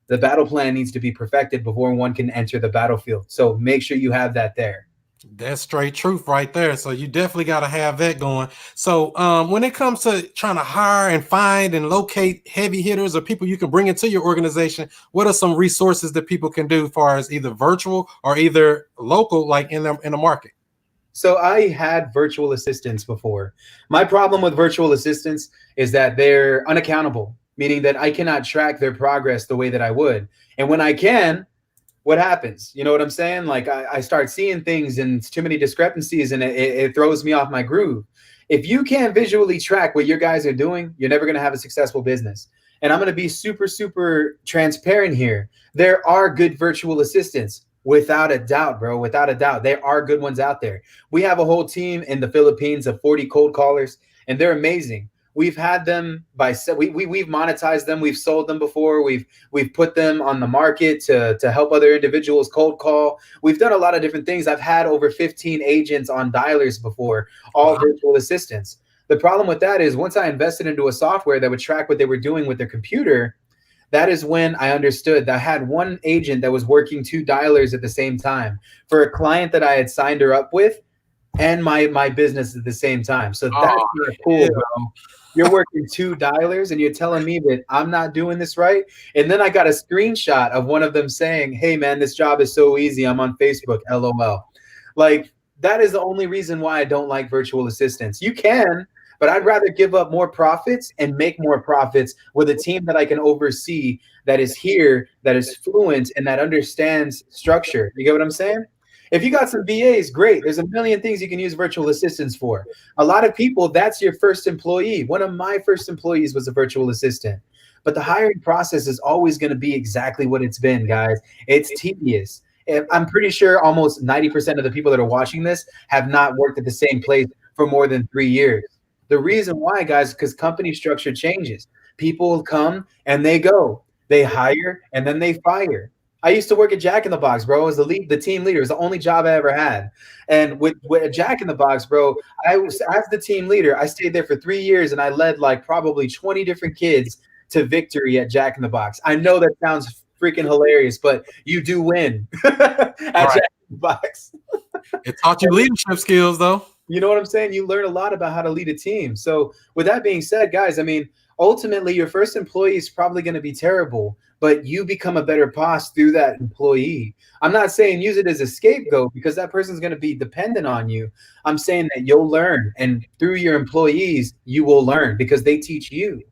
[SPEAKER 3] The battle plan needs to be perfected before one can enter the battlefield. So make sure you have that there.
[SPEAKER 1] That's straight truth right there. So you definitely got to have that going. So when it comes to trying to hire and find and locate heavy hitters or people you can bring into your organization, what are some resources that people can do as far as either virtual or either local, like in the market?
[SPEAKER 3] So I had virtual assistants before. My problem with virtual assistants is that they're unaccountable, meaning that I cannot track their progress the way that I would. And when I can, what happens? You know what I'm saying? Like I start seeing things and too many discrepancies, and it throws me off my groove. If you can't visually track what your guys are doing, you're never going to have a successful business. And I'm going to be super, super transparent here. There are good virtual assistants. Without a doubt, bro. Without a doubt. There are good ones out there. We have a whole team in the Philippines of 40 cold callers, and they're amazing. We've had them we've monetized them. We've sold them before. We've put them on the market to help other individuals cold call. We've done a lot of different things. I've had over 15 agents on dialers before, all virtual assistants. The problem with that is once I invested into a software that would track what they were doing with their computer, that is when I understood that I had one agent that was working 2 dialers at the same time for a client that I had signed her up with and my business at the same time. So that's cool, bro. You're working 2 dialers and you're telling me that I'm not doing this right. And then I got a screenshot of one of them saying, hey man, this job is so easy. I'm on Facebook, LOL. Like, that is the only reason why I don't like virtual assistants. You can, but I'd rather give up more profits and make more profits with a team that I can oversee, that is here, that is fluent, and that understands structure. You get what I'm saying? If you got some VAs, great. There's a million things you can use virtual assistants for. A lot of people, that's your first employee. One of my first employees was a virtual assistant. But the hiring process is always going to be exactly what it's been, guys. It's tedious. I'm pretty sure almost 90% of the people that are watching this have not worked at the same place for more than 3 years. The reason why, guys, because company structure changes. People come and they go. They hire and then they fire. I used to work at Jack in the Box, bro. I was the team leader. It was the only job I ever had. And with Jack in the Box, bro, I was as the team leader. I stayed there for 3 years, and I led like probably 20 different kids to victory at Jack in the Box. I know that sounds freaking hilarious, but you do win at Jack in the Box.
[SPEAKER 1] It taught you leadership skills, though.
[SPEAKER 3] You know what I'm saying? You learn a lot about how to lead a team. So with that being said, guys, I mean, ultimately your first employee is probably going to be terrible, but you become a better boss through that employee. I'm not saying use it as a scapegoat because that person's going to be dependent on you. I'm saying that you'll learn, and through your employees, you will learn because they teach you.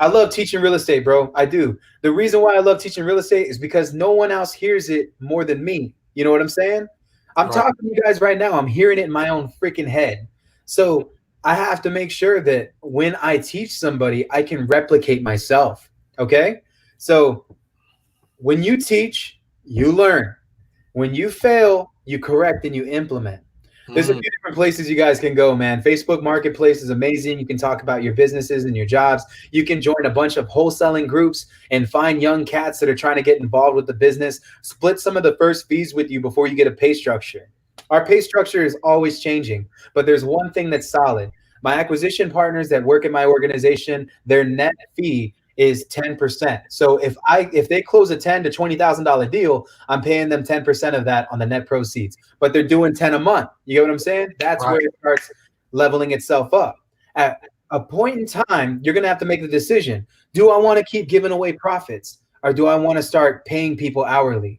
[SPEAKER 3] I love teaching real estate, bro. I do. The reason why I love teaching real estate is because no one else hears it more than me. You know what I'm saying? I'm talking to you guys right now. I'm hearing it in my own freaking head. So I have to make sure that when I teach somebody, I can replicate myself. Okay? So when you teach, you learn. When you fail, you correct and you implement. There's a few different places you guys can go, man. Facebook Marketplace is amazing. You can talk about your businesses and your jobs. You can join a bunch of wholesaling groups and find young cats that are trying to get involved with the business. Split some of the first fees with you before you get a pay structure. Our pay structure is always changing, but there's one thing that's solid. My acquisition partners that work in my organization, their net fee is 10%. So if they close a $10,000 to $20,000 deal, I'm paying them 10% of that on the net proceeds. But they're doing 10 a month. You get what I'm saying? That's where it starts leveling itself up. At a point in time, you're going to have to make the decision. Do I want to keep giving away profits, or do I want to start paying people hourly?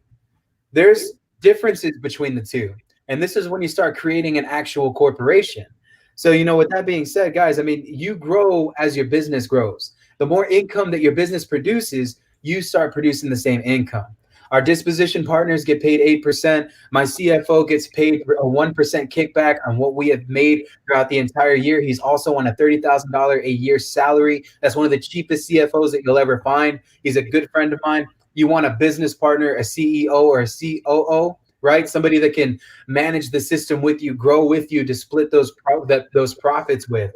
[SPEAKER 3] There's differences between the two. And this is when you start creating an actual corporation. So, with that being said, guys, I mean, you grow as your business grows. The more income that your business produces, you start producing the same income. Our disposition partners get paid 8%. My CFO gets paid a 1% kickback on what we have made throughout the entire year. He's also on a $30,000 a year salary. That's one of the cheapest CFOs that you'll ever find. He's a good friend of mine. You want a business partner, a CEO or a COO, right? Somebody that can manage the system with you, grow with you, to split those profits with.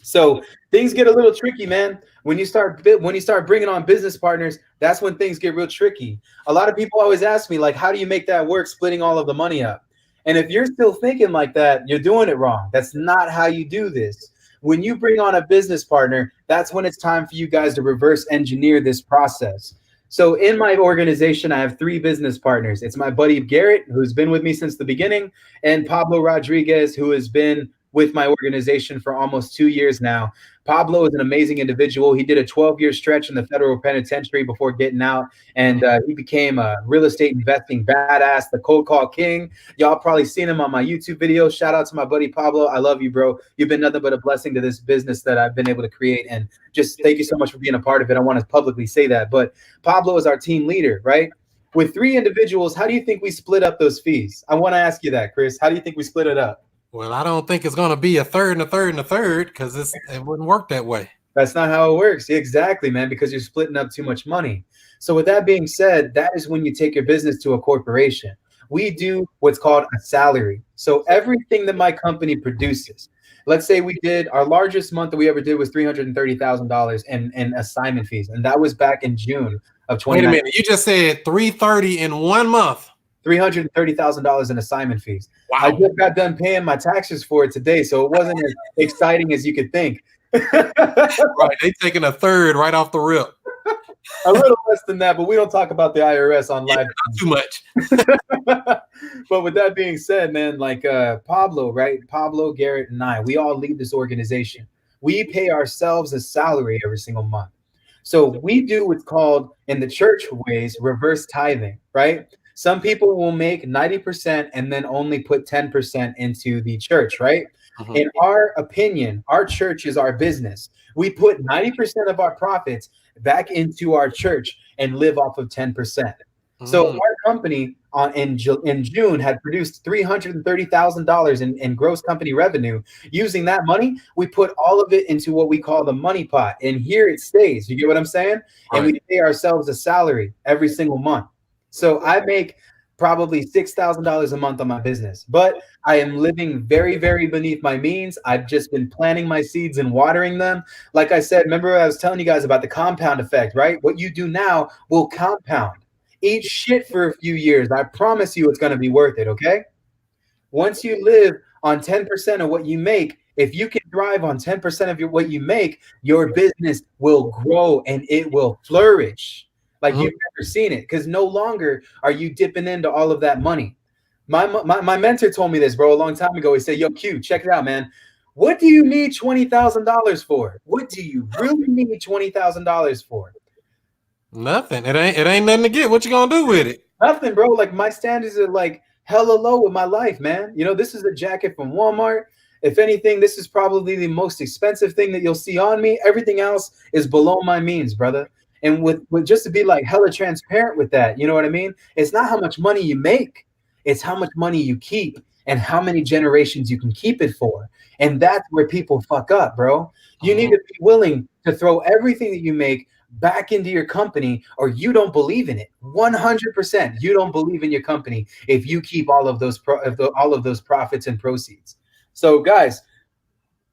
[SPEAKER 3] So things get a little tricky, man. When you start bringing on business partners, that's when things get real tricky. A lot of people always ask me, like, how do you make that work, splitting all of the money up? And if you're still thinking like that, you're doing it wrong. That's not how you do this. When you bring on a business partner, that's when it's time for you guys to reverse engineer this process. So in my organization, I have 3 business partners. It's my buddy Garrett, who's been with me since the beginning, and Pablo Rodriguez, who has been with my organization for almost 2 years now. Pablo is an amazing individual. He did a 12-year stretch in the federal penitentiary before getting out, and he became a real estate investing badass, the cold call king. Y'all probably seen him on my YouTube video. Shout out to my buddy Pablo. I love you, bro. You've been nothing but a blessing to this business that I've been able to create, and just thank you so much for being a part of it. I want to publicly say that. But Pablo is our team leader, right? With 3 individuals, how do you think we split up those fees? I want to ask you that, Chris. How do you think we split it up?
[SPEAKER 1] Well, I don't think it's going to be a third and a third and a third, because it wouldn't work that way.
[SPEAKER 3] That's not how it works. Exactly, man, because you're splitting up too much money. So with that being said, that is when you take your business to a corporation. We do what's called a salary. So everything that my company produces, let's say we did, our largest month that we ever did was $330,000 in assignment fees. And that was back in June of 2019. Wait a minute,
[SPEAKER 1] you just said $330 in 1 month.
[SPEAKER 3] $330,000 in assignment fees.
[SPEAKER 1] Wow.
[SPEAKER 3] I just got done paying my taxes for it today, so it wasn't as exciting as you could think.
[SPEAKER 1] Right, they taking a third right off the rip.
[SPEAKER 3] A little less than that, but we don't talk about the IRS on live.
[SPEAKER 1] Not too much.
[SPEAKER 3] But with that being said, man, like Pablo, right? Pablo, Garrett, and I, we all lead this organization. We pay ourselves a salary every single month. So we do what's called, in the church ways, reverse tithing, right? Some people will make 90% and then only put 10% into the church, right? In our opinion, our church is our business. We put 90% of our profits back into our church and live off of 10%. So our company in June had produced $330,000 in gross company revenue. Using that money, we put all of it into what we call the money pot. And here it stays. You get what I'm saying? Right. And we pay ourselves a salary every single month. So I make probably $6,000 a month on my business, but I am living very, very beneath my means. I've just been planting my seeds and watering them. Like I said, remember I was telling you guys about the compound effect, right? What you do now will compound. Eat shit for a few years. I promise you it's going to be worth it, okay? Once you live on 10% of what you make, if you can thrive on 10% of what you make, your business will grow and it will flourish like you've never seen it, because no longer are you dipping into all of that money. My mentor told me this, bro, a long time ago. He said, yo, Q, check it out, man. What do you need $20,000 for? What do you really need $20,000 for?
[SPEAKER 1] Nothing. It ain't nothing to get. What you gonna do with it?
[SPEAKER 3] Nothing, bro. Like, my standards are like hella low with my life, man. You know, this is a jacket from Walmart. If anything, this is probably the most expensive thing that you'll see on me. Everything else is below my means, brother. And with just to be like hella transparent with that, you know what I mean? It's not how much money you make, it's how much money you keep and how many generations you can keep it for. And that's where people fuck up, bro. You need to be willing to throw everything that you make back into your company, or you don't believe in it. 100%, you don't believe in your company if you keep all of those profits and proceeds. So, guys,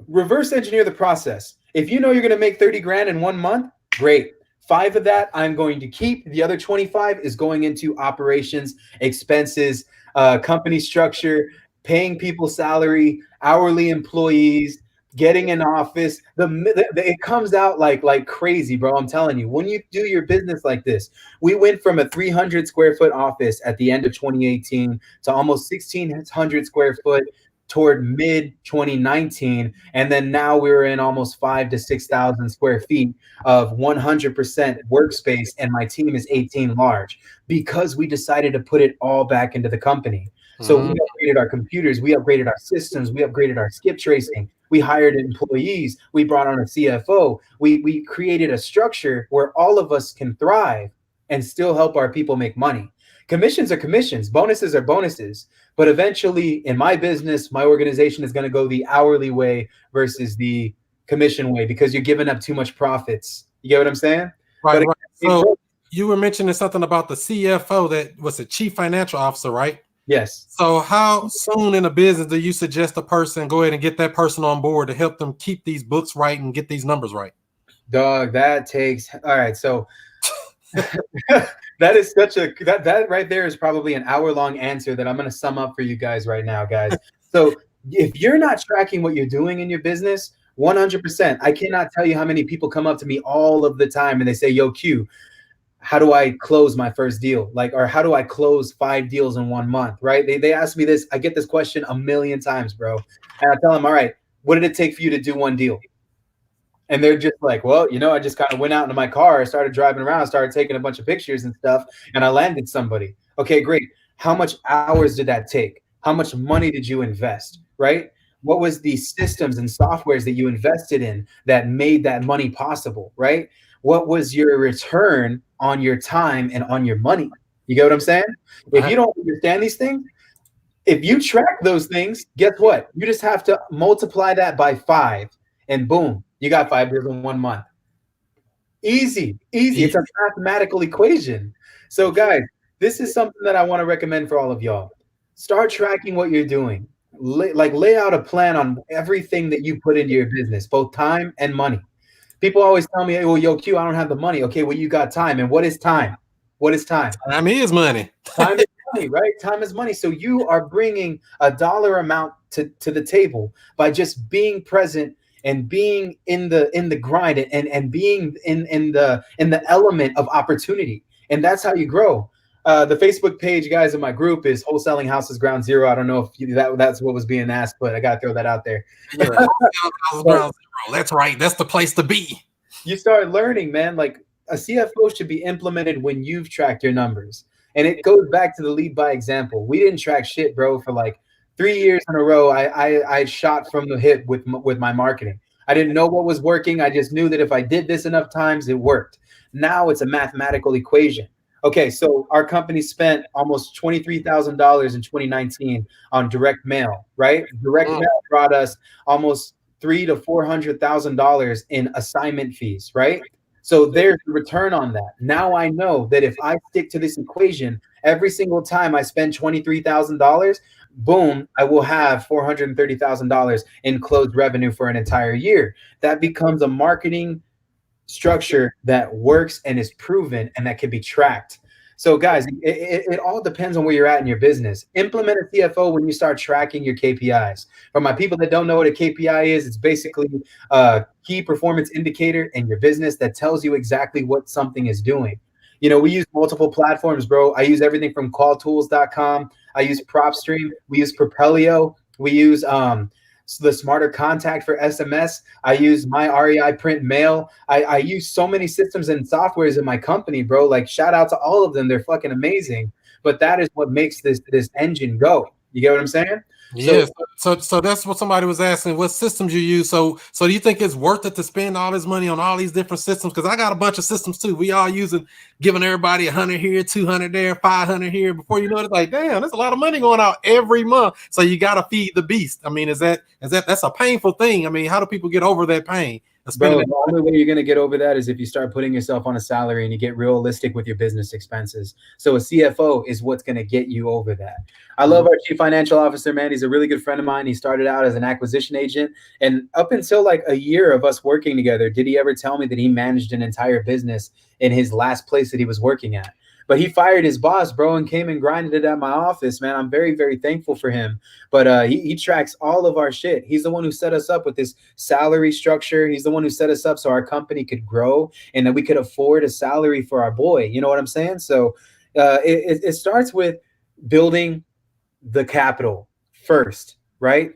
[SPEAKER 3] reverse engineer the process. If you know you're going to make 30 grand in 1 month, great. 5 of that I'm going to keep. The other 25 is going into operations, expenses, company structure, paying people salary, hourly employees, getting an office. It comes out like crazy, bro. I'm telling you, when you do your business like this, we went from a 300 square foot office at the end of 2018 to almost 1,600 square foot toward mid 2019, and then now we're in almost 5,000 to 6,000 square feet of 100% workspace, and my team is 18 large because we decided to put it all back into the company. So we upgraded our computers, we upgraded our systems, we upgraded our skip tracing, we hired employees, we brought on a CFO, we created a structure where all of us can thrive and still help our people make money. Commissions are commissions, bonuses are bonuses. But eventually, in my business, my organization is going to go the hourly way versus the commission way, because you're giving up too much profits. You get what I'm saying?
[SPEAKER 1] Right. So you were mentioning something about the CFO, that was the chief financial officer, right?
[SPEAKER 3] Yes.
[SPEAKER 1] So how soon in a business do you suggest a person go ahead and get that person on board to help them keep these books right and get these numbers right?
[SPEAKER 3] Dog, that takes, all right. So that is such a, that right there is probably an hour-long answer that I'm going to sum up for you guys right now, guys. So if you're not tracking what you're doing in your business, 100%, I cannot tell you how many people come up to me all of the time and they say, yo, Q, how do I close my first deal? Like, or how do I close 5 deals in 1 month, right? They ask me this. I get this question a million times, bro. And I tell them, all right, what did it take for you to do 1 deal? And they're just like, well, you know, I just kind of went out into my car, started driving around, started taking a bunch of pictures and stuff, and I landed somebody. Okay, great. How much hours did that take? How much money did you invest, right? What was the systems and softwares that you invested in that made that money possible, right? What was your return on your time and on your money? You get what I'm saying? If you don't understand these things, if you track those things, guess what? You just have to multiply that by 5, and boom, you got 5 deals in 1 month. Easy. It's a mathematical equation. So, guys, this is something that I want to recommend for all of y'all. Start tracking what you're doing. Lay out a plan on everything that you put into your business, both time and money. People always tell me, hey, well, yo, Q, I don't have the money. Okay, well, you got time. And what is time? What is time?
[SPEAKER 1] Time is money.
[SPEAKER 3] Time is money, right? Time is money. So you are bringing a dollar amount to the table by just being present and being in the grind and being in the element of opportunity. And that's how you grow. The Facebook page, guys, in my group is Wholesaling Houses Ground Zero. I don't know if that's what was being asked, but I got to throw that out there.
[SPEAKER 1] That's right. That's the place to be.
[SPEAKER 3] You start learning, man. Like, a CFO should be implemented when you've tracked your numbers. And it goes back to the lead by example. We didn't track shit, bro, for like 3 years in a row. I shot from the hip with my marketing. I didn't know what was working. I just knew that if I did this enough times, it worked. Now it's a mathematical equation. Okay, so our company spent almost $23,000 in 2019 on direct mail, right? Direct mail brought us almost $300,000 to $400,000 in assignment fees, right? So there's the return on that. Now I know that if I stick to this equation, every single time I spend $23,000, boom, I will have $430,000 in closed revenue for an entire year. That becomes a marketing structure that works and is proven and that can be tracked. So, guys, it all depends on where you're at in your business. Implement a CFO when you start tracking your KPIs. For my people that don't know what a KPI is, it's basically a key performance indicator in your business that tells you exactly what something is doing. You know, we use multiple platforms, bro. I use everything from calltools.com. I use PropStream. We use Propelio. We use the Smarter Contact for SMS. I use my REI Print Mail. I use so many systems and softwares in my company, bro. Like, shout out to all of them. They're fucking amazing. But that is what makes this engine go. You get what I'm saying?
[SPEAKER 1] Yes. So that's what somebody was asking. What systems you use? So do you think it's worth it to spend all this money on all these different systems? Because I got a bunch of systems too. We all giving everybody 100 here, 200 there, 500 here. Before you know it, it's like, damn, there's a lot of money going out every month. So you got to feed the beast. I mean, that's a painful thing. I mean, how do people get over that pain?
[SPEAKER 3] Bro, the only way you're going to get over that is if you start putting yourself on a salary and you get realistic with your business expenses. So a CFO is what's going to get you over that. I love our chief financial officer, man. He's a really good friend of mine. He started out as an acquisition agent. And up until like a year of us working together, did he ever tell me that he managed an entire business in his last place that he was working at? But he fired his boss, bro, and came and grinded it at my office, man. I'm very, very thankful for him. But he tracks all of our shit. He's the one who set us up with this salary structure. He's the one who set us up so our company could grow and that we could afford a salary for our boy. You know what I'm saying? So it starts with building the capital first, right?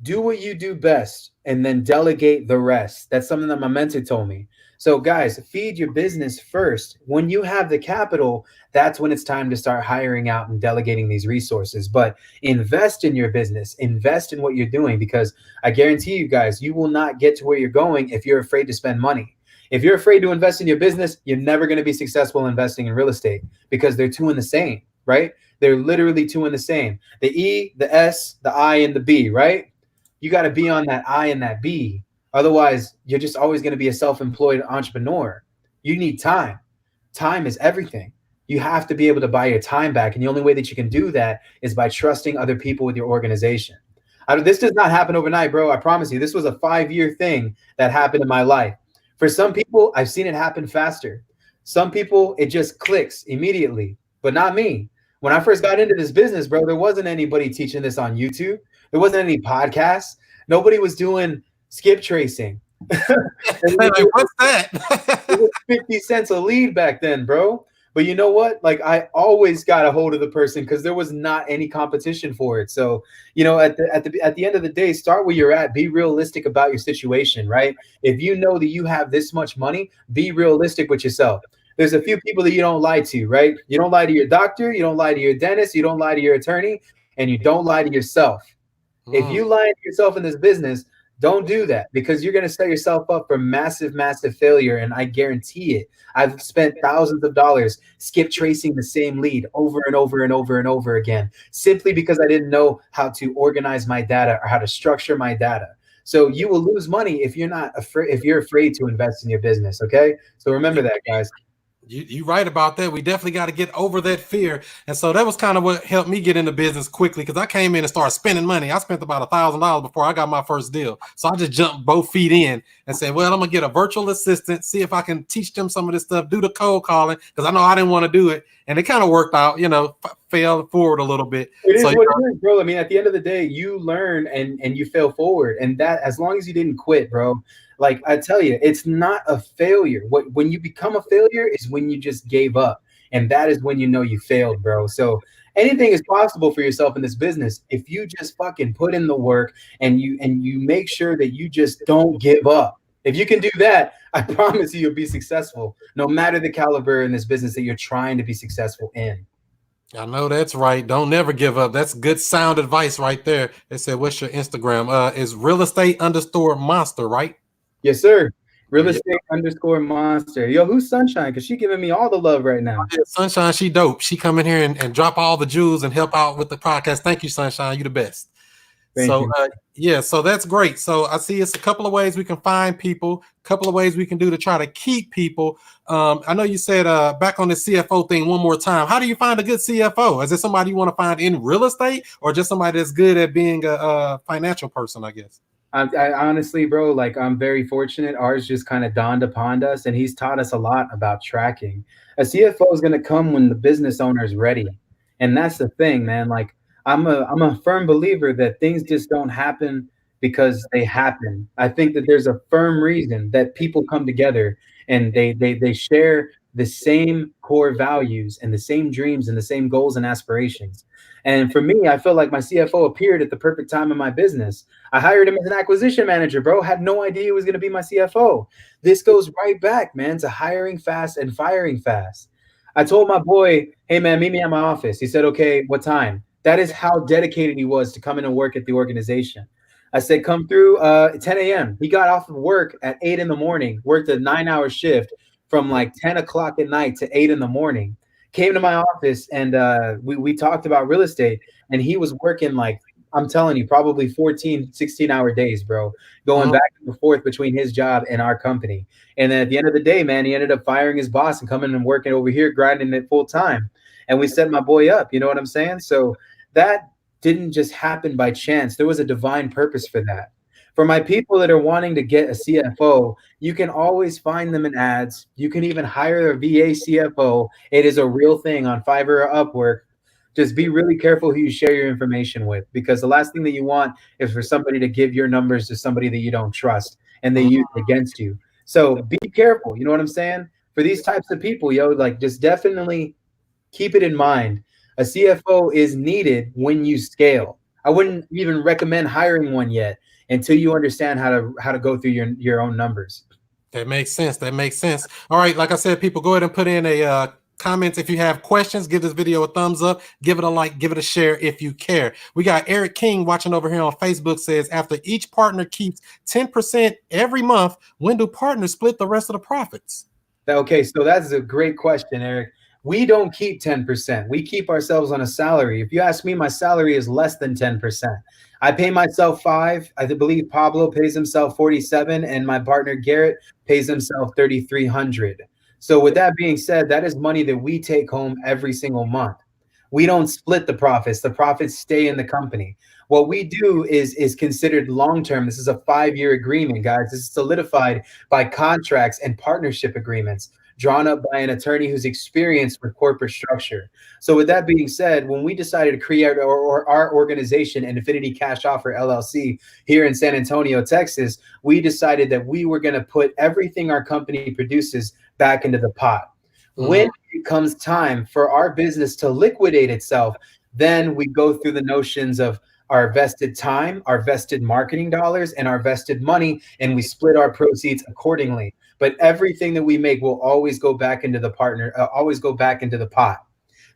[SPEAKER 3] Do what you do best and then delegate the rest. That's something that my mentor told me. So guys, feed your business first. When you have the capital, that's when it's time to start hiring out and delegating these resources. But invest in your business, invest in what you're doing, because I guarantee you guys, you will not get to where you're going if you're afraid to spend money. If you're afraid to invest in your business, you're never going to be successful investing in real estate because they're two in the same, right? They're literally two in the same. The E, the S, the I, and the B, right? You got to be on that I and that B. Otherwise, you're just always going to be a self-employed entrepreneur. You need time. Time is everything. You have to be able to buy your time back. And the only way that you can do that is by trusting other people with your organization. This does not happen overnight, bro. I promise you. This was a 5-year thing that happened in my life. For some people, I've seen it happen faster. Some people, it just clicks immediately, but not me. When I first got into this business, bro, there wasn't anybody teaching this on YouTube. There wasn't any podcasts. Nobody was doing skip tracing.
[SPEAKER 1] Like, what's that?
[SPEAKER 3] It was 50 cents a lead back then, bro. But you know what? Like, I always got a hold of the person because there was not any competition for it. So, you know, at the end of the day, start where you're at. Be realistic about your situation, right? If you know that you have this much money, be realistic with yourself. There's a few people that you don't lie to, right? You don't lie to your doctor, you don't lie to your dentist, you don't lie to your attorney, and you don't lie to yourself. If you lie to yourself in this business, don't do that, because you're going to set yourself up for massive, massive failure. And I guarantee it. I've spent thousands of dollars skip tracing the same lead over and over and over and over again, simply because I didn't know how to organize my data or how to structure my data. So you will lose money if you're not afraid, if you're afraid to invest in your business. Okay. So remember that, guys.
[SPEAKER 1] You're right about that. We definitely got to get over that fear. And so that was kind of what helped me get into business quickly, because I came in and started spending money. I spent about $1,000 before I got my first deal. So I just jumped both feet in and said, well, I'm going to get a virtual assistant, see if I can teach them some of this stuff, do the cold calling, because I know I didn't want to do it. And it kind of worked out, you know, fell forward a little bit.
[SPEAKER 3] It is what it is, bro. I mean, at the end of the day, you learn and you fail forward. And that, as long as you didn't quit, bro, like I tell you, it's not a failure. When you become a failure is when you just gave up. And that is when you know you failed, bro. So anything is possible for yourself in this business if you just fucking put in the work and you make sure that you just don't give up. If you can do that, I promise you'll be successful, no matter the caliber in this business that you're trying to be successful in.
[SPEAKER 1] I know that's right. Don't never give up. That's good sound advice right there. They said, what's your Instagram? Is real estate _monster, right?
[SPEAKER 3] Yes, sir. Real estate _monster. Yo, who's Sunshine? Because she giving me all the love right now.
[SPEAKER 1] Yeah, Sunshine, she dope. She come in here and drop all the jewels and help out with the podcast. Thank you, Sunshine. You the best.
[SPEAKER 3] Thank you.
[SPEAKER 1] Yeah, so that's great. So I see it's a couple of ways we can find people, a couple of ways we can do to try to keep people. I know you said back on the CFO thing one more time. How do you find a good CFO? Is it somebody you want to find in real estate, or just somebody that's good at being a financial person, I guess?
[SPEAKER 3] I honestly, bro, like I'm very fortunate. Ours just kind of dawned upon us, and he's taught us a lot about tracking. A CFO is going to come when the business owner is ready, and that's the thing, man. Like I'm a firm believer that things just don't happen because they happen. I think that there's a firm reason that people come together and they share the same core values and the same dreams and the same goals and aspirations. And for me, I feel like my CFO appeared at the perfect time in my business. I hired him as an acquisition manager, bro. Had no idea he was going to be my CFO. This goes right back, man, to hiring fast and firing fast. I told my boy, hey, man, meet me at my office. He said, okay, what time? That is how dedicated he was to come in and work at the organization. I said, come through 10 a.m. He got off of work at 8 in the morning, worked a 9-hour shift from like 10 o'clock at night to 8 in the morning. Came to my office and we talked about real estate. And he was working like, I'm telling you, probably 14, 16-hour days, bro, going back and forth between his job and our company. And then at the end of the day, man, he ended up firing his boss and coming and working over here, grinding it full time. And we set my boy up. You know what I'm saying? So that didn't just happen by chance. There was a divine purpose for that. For my people that are wanting to get a CFO, you can always find them in ads. You can even hire a VA CFO. It is a real thing on Fiverr or Upwork. Just be really careful who you share your information with, because the last thing that you want is for somebody to give your numbers to somebody that you don't trust and they use it against you. So be careful. You know what I'm saying? For these types of people, yo, like just definitely keep it in mind. A CFO is needed when you scale. I wouldn't even recommend hiring one yet until you understand how to go through your own numbers.
[SPEAKER 1] That makes sense. That makes sense. All right, like I said, people, go ahead and put in a comments if you have questions. Give this video a thumbs up. Give it a like. Give it a share if you care. We got Eric King watching over here on Facebook. Says, after each partner keeps 10% every month, when do partners split the rest of the profits?
[SPEAKER 3] Okay, so that's a great question, Eric. We don't keep 10%. We keep ourselves on a salary. If you ask me, my salary is less than 10%. I pay myself 5. I believe Pablo pays himself 47, and my partner Garrett pays himself 3,300. So with that being said, that is money that we take home every single month. We don't split the profits. The profits stay in the company. What we do is considered long-term. This is a 5-year agreement, guys. This is solidified by contracts and partnership agreements drawn up by an attorney who's experienced with corporate structure. So with that being said, when we decided to create our organization, Infinity Cash Offer LLC, here in San Antonio, Texas, we decided that we were going to put everything our company produces back into the pot. When it comes time for our business to liquidate itself, then we go through the notions of our vested time, our vested marketing dollars, and our vested money, and we split our proceeds accordingly. But everything that we make will always go back into the always go back into the pot.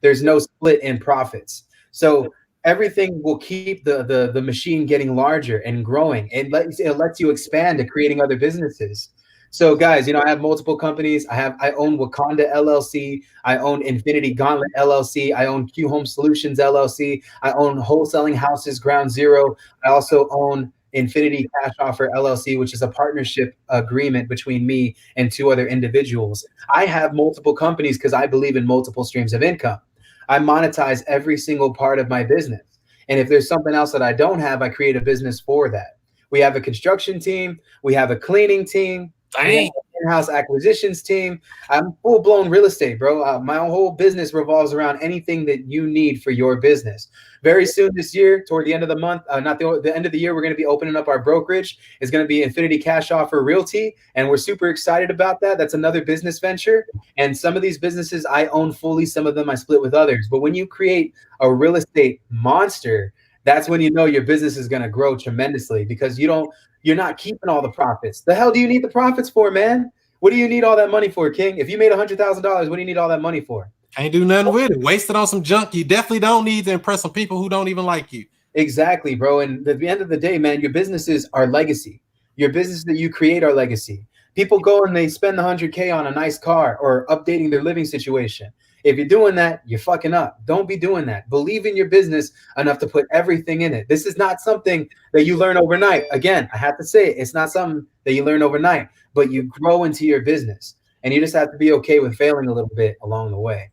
[SPEAKER 3] There's no split in profits. So everything will keep the machine getting larger and growing. It lets you expand to creating other businesses. So guys, you know, I have multiple companies. I own Wakanda LLC. I own Infinity Gauntlet LLC. I own Q Home Solutions LLC. I own Wholesaling Houses Ground Zero. I also own Infinity Cash Offer LLC, which is a partnership agreement between me and 2 other individuals. I have multiple companies because I believe in multiple streams of income. I monetize every single part of my business. And if there's something else that I don't have, I create a business for that. We have a construction team. We have a cleaning team. In-house acquisitions team. I'm full-blown real estate, bro. My whole business revolves around anything that you need for your business. Very soon this year, toward the end of the month, not the end of the year, we're going to be opening up our brokerage. It's going to be Infinity Cash Offer Realty, and we're super excited about that. That's another business venture. And some of these businesses I own fully. Some of them I split with others. But when you create a real estate monster, that's when you know your business is going to grow tremendously, because you're not keeping all the profits. The hell do you need the profits for, man? What do you need all that money for, King? If you made $100,000, what do you need all that money for?
[SPEAKER 1] Can't do nothing with it. Waste it on some junk you definitely don't need to impress some people who don't even like you.
[SPEAKER 3] Exactly, bro. And at the end of the day, man, your businesses are legacy. Your business that you create are legacy. People go and they spend the $100K on a nice car or updating their living situation. If you're doing that, you're fucking up. Don't be doing that. Believe in your business enough to put everything in it. This is not something that you learn overnight. Again, I have to say, it's not something that you learn overnight, but you grow into your business. And you just have to be okay with failing a little bit along the way.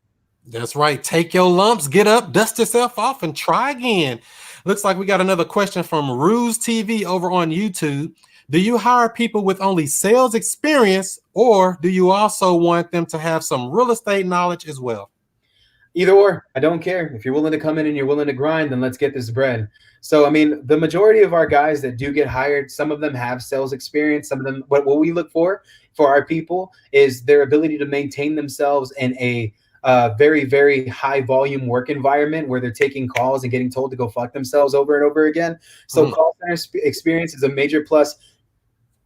[SPEAKER 1] That's right. Take your lumps, get up, dust yourself off, and try again. Looks like we got another question from Ruse TV over on YouTube. Do you hire people with only sales experience, or do you also want them to have some real estate knowledge as well?
[SPEAKER 3] Either or, I don't care. If you're willing to come in and you're willing to grind, then let's get this bread. So, I mean, the majority of our guys that do get hired, some of them have sales experience. Some of them, what we look for our people is their ability to maintain themselves in a very, very high volume work environment where they're taking calls and getting told to go fuck themselves over and over again. So call center experience is a major plus.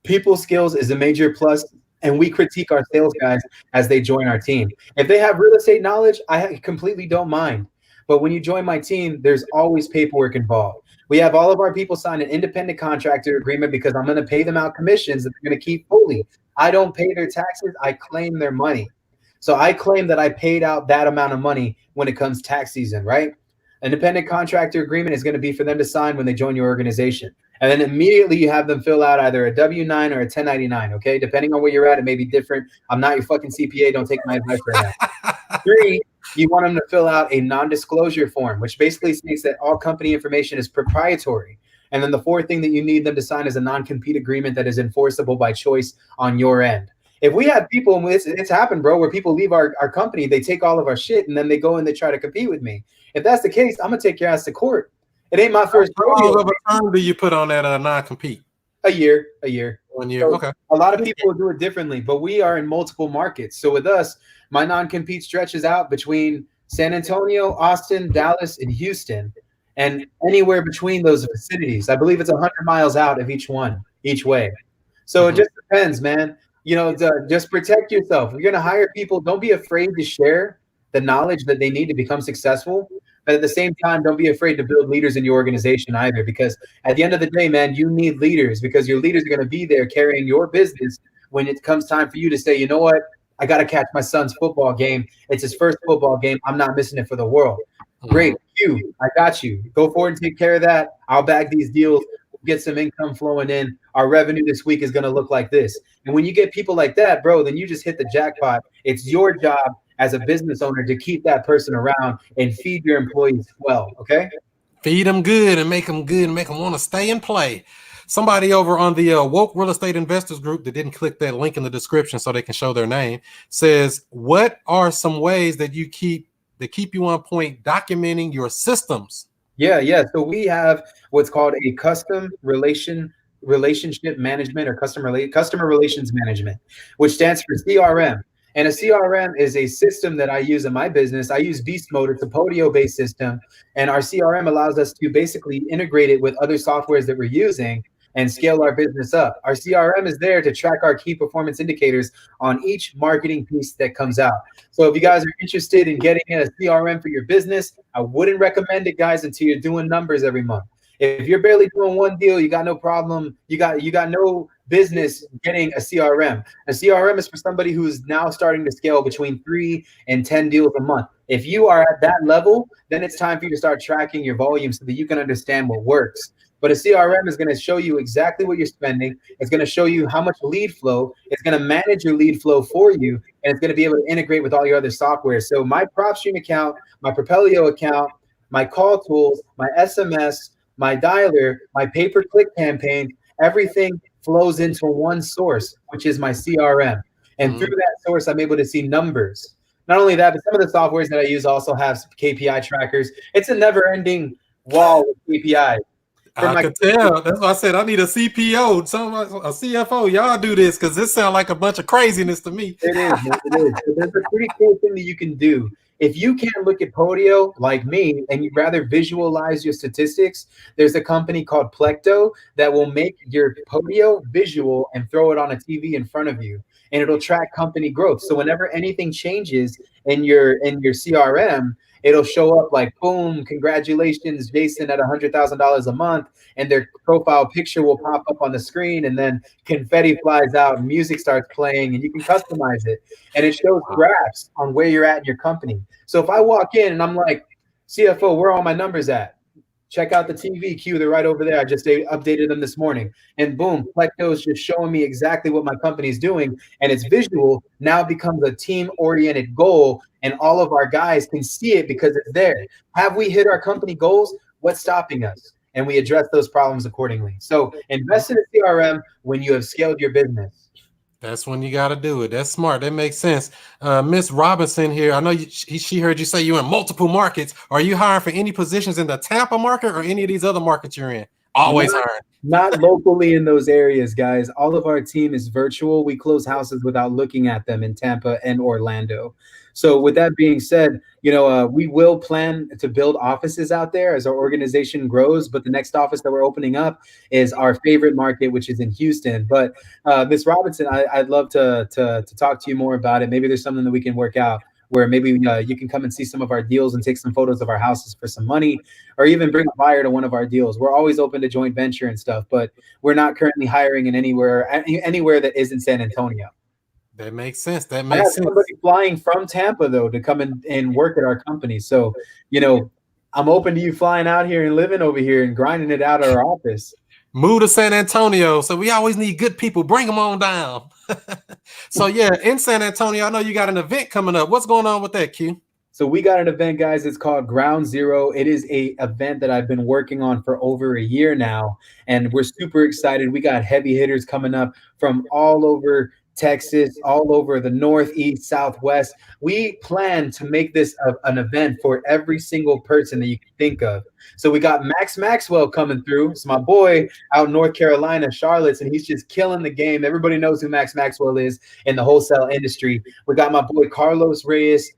[SPEAKER 3] People skills is a major plus, and we critique our sales guys as they join our team. If they have real estate knowledge, I completely don't mind. But when you join my team, there's always paperwork involved. We have all of our people sign an independent contractor agreement because I'm going to pay them out commissions that they're going to keep fully. I don't pay their taxes. I claim their money. So I claim that I paid out that amount of money when it comes tax season, right? Independent contractor agreement is going to be for them to sign when they join your organization. And then immediately you have them fill out either a W-9 or a 1099, okay? Depending on where you're at, it may be different. I'm not your fucking CPA. Don't take my advice right now. 3, you want them to fill out a non-disclosure form, which basically states that all company information is proprietary. And then the 4th thing that you need them to sign is a non-compete agreement that is enforceable by choice on your end. If we have people, and it's happened, bro, where people leave our company, they take all of our shit, and then they go and they try to compete with me. If that's the case, I'm going to take your ass to court. It ain't my first
[SPEAKER 1] rodeo. How long of a term do you put on that non-compete?
[SPEAKER 3] A year.
[SPEAKER 1] 1 year,
[SPEAKER 3] so
[SPEAKER 1] okay.
[SPEAKER 3] A lot of people will do it differently, but we are in multiple markets. So with us, my non-compete stretches out between San Antonio, Austin, Dallas, and Houston, and anywhere between those vicinities. I believe it's 100 miles out of each way. So it just depends, man. You know, just protect yourself. If you're going to hire people, don't be afraid to share the knowledge that they need to become successful. But at the same time, don't be afraid to build leaders in your organization either, because at the end of the day, man, you need leaders, because your leaders are going to be there carrying your business when it comes time for you to say, you know what, I got to catch my son's football game. It's his first football game. I'm not missing it for the world. Great. I got you. Go forward and take care of that. I'll bag these deals. Get some income flowing in. Our revenue this week is going to look like this. And when you get people like that, bro, then you just hit the jackpot. It's your job as a business owner to keep that person around and feed your employees well, okay?
[SPEAKER 1] Feed them good and make them good and make them want to stay and play. Somebody over on the Woke Real Estate Investors group that didn't click that link in the description so they can show their name says, what are some ways that keep you on point documenting your systems?
[SPEAKER 3] Yeah. So we have what's called a custom relationship management or customer relations management, which stands for CRM. And a CRM is a system that I use in my business. I use Beast Mode. It's a Podio-based system. And our CRM allows us to basically integrate it with other softwares that we're using and scale our business up. Our CRM is there to track our key performance indicators on each marketing piece that comes out. So if you guys are interested in getting a CRM for your business, I wouldn't recommend it, guys, until you're doing numbers every month. If you're barely doing one deal, you got no problem. You got no business getting a CRM. A CRM is for somebody who's now starting to scale between 3 and 10 deals a month. If you are at that level, then it's time for you to start tracking your volume so that you can understand what works. But a CRM is going to show you exactly what you're spending. It's going to show you how much lead flow. It's going to manage your lead flow for you, and it's going to be able to integrate with all your other software. So my PropStream account, my Propelio account, my call tools, my SMS, my dialer, my pay-per-click campaign, everything flows into one source, which is my CRM. And through that source, I'm able to see numbers. Not only that, but some of the softwares that I use also have some KPI trackers. It's a never-ending wall with KPIs.
[SPEAKER 1] I can tell. That's why I said I need a CPO, a CFO. Y'all do this because this sounds like a bunch of craziness to me.
[SPEAKER 3] It is. There's a pretty cool thing that you can do. If you can't look at Podio like me and you'd rather visualize your statistics, there's a company called Plecto that will make your Podio visual and throw it on a TV in front of you, and it'll track company growth. So whenever anything changes in your CRM, it'll show up like, boom, congratulations, Jason, at $100,000 a month. And their profile picture will pop up on the screen, and then confetti flies out and music starts playing, and you can customize it. And it shows graphs on where you're at in your company. So if I walk in and I'm like, CFO, where are all my numbers at? Check out the TV queue. They're right over there. I just updated them this morning. And boom, Plecto is just showing me exactly what my company's doing. And it's visual now becomes a team-oriented goal. And all of our guys can see it because it's there. Have we hit our company goals? What's stopping us? And we address those problems accordingly. So invest in a CRM when you have scaled your business.
[SPEAKER 1] That's when you got to do it. That's smart. That makes sense. Miss Robinson here. I know she heard you say you're in multiple markets. Are you hiring for any positions in the Tampa market or any of these other markets you're in? Always hiring.
[SPEAKER 3] Not locally in those areas, guys. All of our team is virtual. We close houses without looking at them in Tampa and Orlando. So with that being said, we will plan to build offices out there as our organization grows. But the next office that we're opening up is our favorite market, which is in Houston. But Ms. Robinson, I'd love to talk to you more about it. Maybe there's something that we can work out where maybe you can come and see some of our deals and take some photos of our houses for some money, or even bring a buyer to one of our deals. We're always open to joint venture and stuff, but we're not currently hiring in anywhere that isn't San Antonio.
[SPEAKER 1] That makes sense. That
[SPEAKER 3] I have
[SPEAKER 1] makes sense.
[SPEAKER 3] somebody flying from Tampa, though, to come and work at our company. So, I'm open to you flying out here and living over here and grinding it out at our office.
[SPEAKER 1] Move to San Antonio. So we always need good people. Bring them on down. So yeah, in San Antonio, I know you got an event coming up. What's going on with that, Q?
[SPEAKER 3] So we got an event, guys. It's called Ground Zero. It is a event that I've been working on for over a year now, and we're super excited. We got heavy hitters coming up from all over Texas, all over the Northeast, Southwest. We plan to make this an event for every single person that you can think of. So we got Max Maxwell coming through. It's my boy out in North Carolina, Charlotte, and he's just killing the game. Everybody knows who Max Maxwell is in the wholesale industry. We got my boy Carlos Reyes,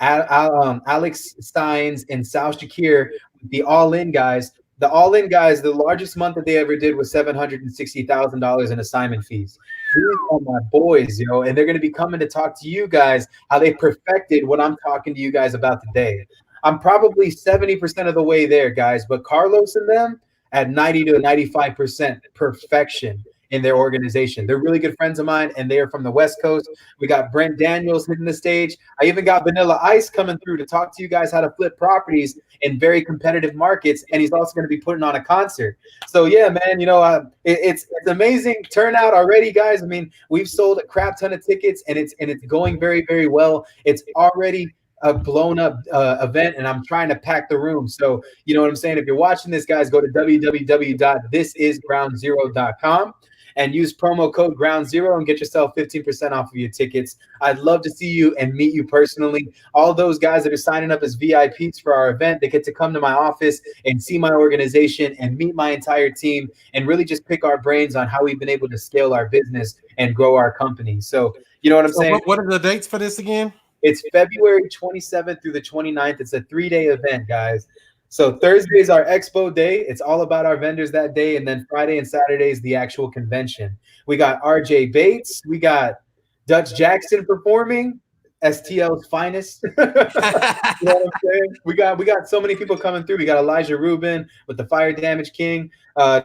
[SPEAKER 3] Alex Steins, and Sal Shakir, the all-in guys. The all-in guys, the largest month that they ever did was $760,000 in assignment fees. These are my boys, and they're going to be coming to talk to you guys how they perfected what I'm talking to you guys about today. I'm probably 70% of the way there, guys, but Carlos and them at 90 to 95% perfection in their organization. They're really good friends of mine, and they are from the West Coast. We got Brent Daniels hitting the stage. I even got Vanilla Ice coming through to talk to you guys how to flip properties in very competitive markets, and he's also going to be putting on a concert. So yeah, man, it's amazing turnout already, guys. I mean, we've sold a crap ton of tickets, and it's going very, very well. It's already a blown up event, and I'm trying to pack the room. So you know what I'm saying? If you're watching this, guys, go to www.thisisgroundzero.com and use promo code Ground Zero and get yourself 15% off of your tickets. I'd love to see you and meet you personally. All those guys that are signing up as VIPs for our event, they get to come to my office and see my organization and meet my entire team and really just pick our brains on how we've been able to scale our business and grow our company. So you know what I'm saying?
[SPEAKER 1] What are the dates for this again?
[SPEAKER 3] It's February 27th through the 29th. It's a 3-day event, guys. So Thursday is our expo day. It's all about our vendors that day. And then Friday and Saturday is the actual convention. We got RJ Bates. We got Dutch Jackson performing, STL's finest. You know what I'm saying? We got so many people coming through. We got Elijah Rubin with the Fire Damage King,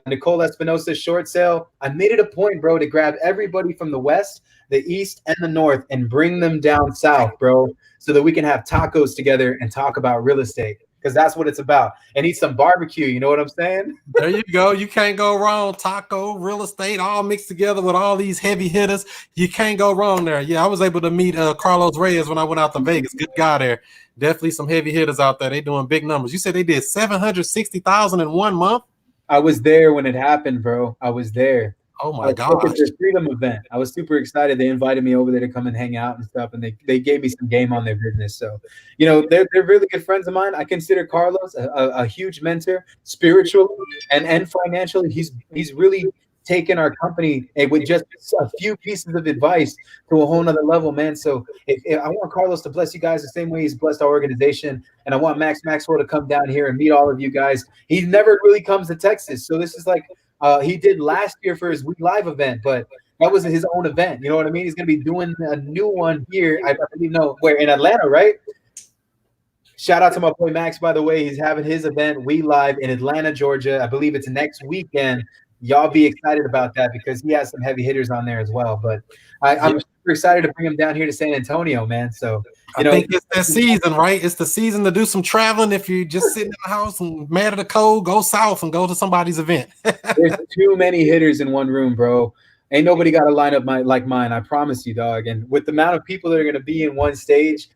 [SPEAKER 3] Nicole Espinosa short sale. I made it a point, bro, to grab everybody from the West, the East, and the North and bring them down South, bro, so that we can have tacos together and talk about real estate. Because that's what it's about. And eat some barbecue. You know what I'm saying?
[SPEAKER 1] There you go. You can't go wrong. Taco, real estate, all mixed together with all these heavy hitters. You can't go wrong there. Yeah, I was able to meet Carlos Reyes when I went out to Vegas. Good guy there. Definitely some heavy hitters out there. They doing big numbers. You said they did 760,000 in 1 month?
[SPEAKER 3] I was there when it happened, bro. I was there.
[SPEAKER 1] Oh my gosh.
[SPEAKER 3] It's a freedom event. I was super excited. They invited me over there to come and hang out and stuff, and they gave me some game on their business. So, they're really good friends of mine. I consider Carlos a huge mentor, spiritually and financially. He's really taken our company with just a few pieces of advice to a whole nother level, man. So if I want Carlos to bless you guys the same way he's blessed our organization, and I want Max Maxwell to come down here and meet all of you guys. He never really comes to Texas, so this is like he did last year for his Week Live event, but that was his own event. You know what I mean? He's going to be doing a new one here. I believe, where in Atlanta, right? Shout out to my boy Max, by the way. He's having his event, We Live, in Atlanta, Georgia. I believe it's next weekend. Y'all be excited about that because he has some heavy hitters on there as well. But I'm super excited to bring him down here to San Antonio, man. So
[SPEAKER 1] I think it's that season, right? It's the season to do some traveling. If you're just sitting in the house and mad at the cold, go south and go to somebody's event.
[SPEAKER 3] There's too many hitters in one room, bro. Ain't nobody got a lineup like mine. I promise you, dog. And with the amount of people that are going to be in one stage,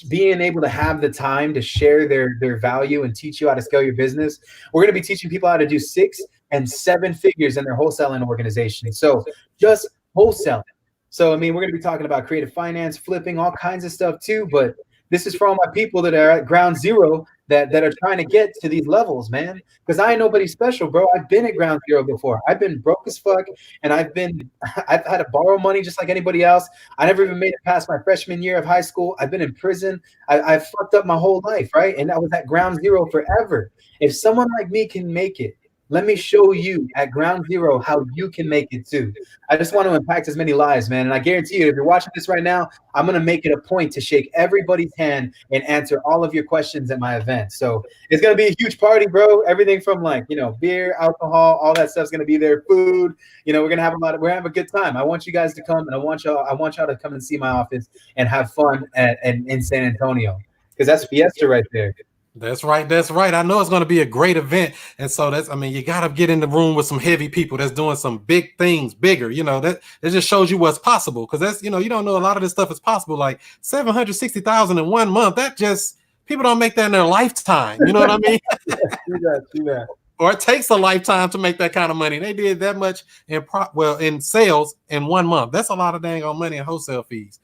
[SPEAKER 3] being able to have the time to share their value and teach you how to scale your business. We're going to be teaching people how to do 6 and 7 figures in their wholesaling organization. So just wholesaling. So, I mean, we're going to be talking about creative finance, flipping, all kinds of stuff too. But this is for all my people that are at ground zero that are trying to get to these levels, man. Because I ain't nobody special, bro. I've been at ground zero before. I've been broke as fuck, and I've had to borrow money just like anybody else. I never even made it past my freshman year of high school. I've been in prison. I've fucked up my whole life, right? And I was at ground zero forever. If someone like me can make it, let me show you at ground zero how you can make it too. I just want to impact as many lives, man. And I guarantee you, if you're watching this right now, I'm going to make it a point to shake everybody's hand and answer all of your questions at my event. So it's going to be a huge party, bro. Everything from like, beer, alcohol, all that stuff's going to be there. Food, we're going to have we're going to have a good time. I want you guys to come, and I want y'all to come and see my office and have fun in San Antonio, because that's Fiesta right there.
[SPEAKER 1] That's right. That's right. I know it's going to be a great event. And so you got to get in the room with some heavy people that's doing some big things, bigger, that just shows you what's possible. Cause that's, you don't know a lot of this stuff is possible. Like 760,000 in 1 month. That just, people don't make that in their lifetime. You know what I mean?
[SPEAKER 3] See that.
[SPEAKER 1] Or it takes a lifetime to make that kind of money. They did that much in sales in 1 month. That's a lot of dang on money in wholesale fees.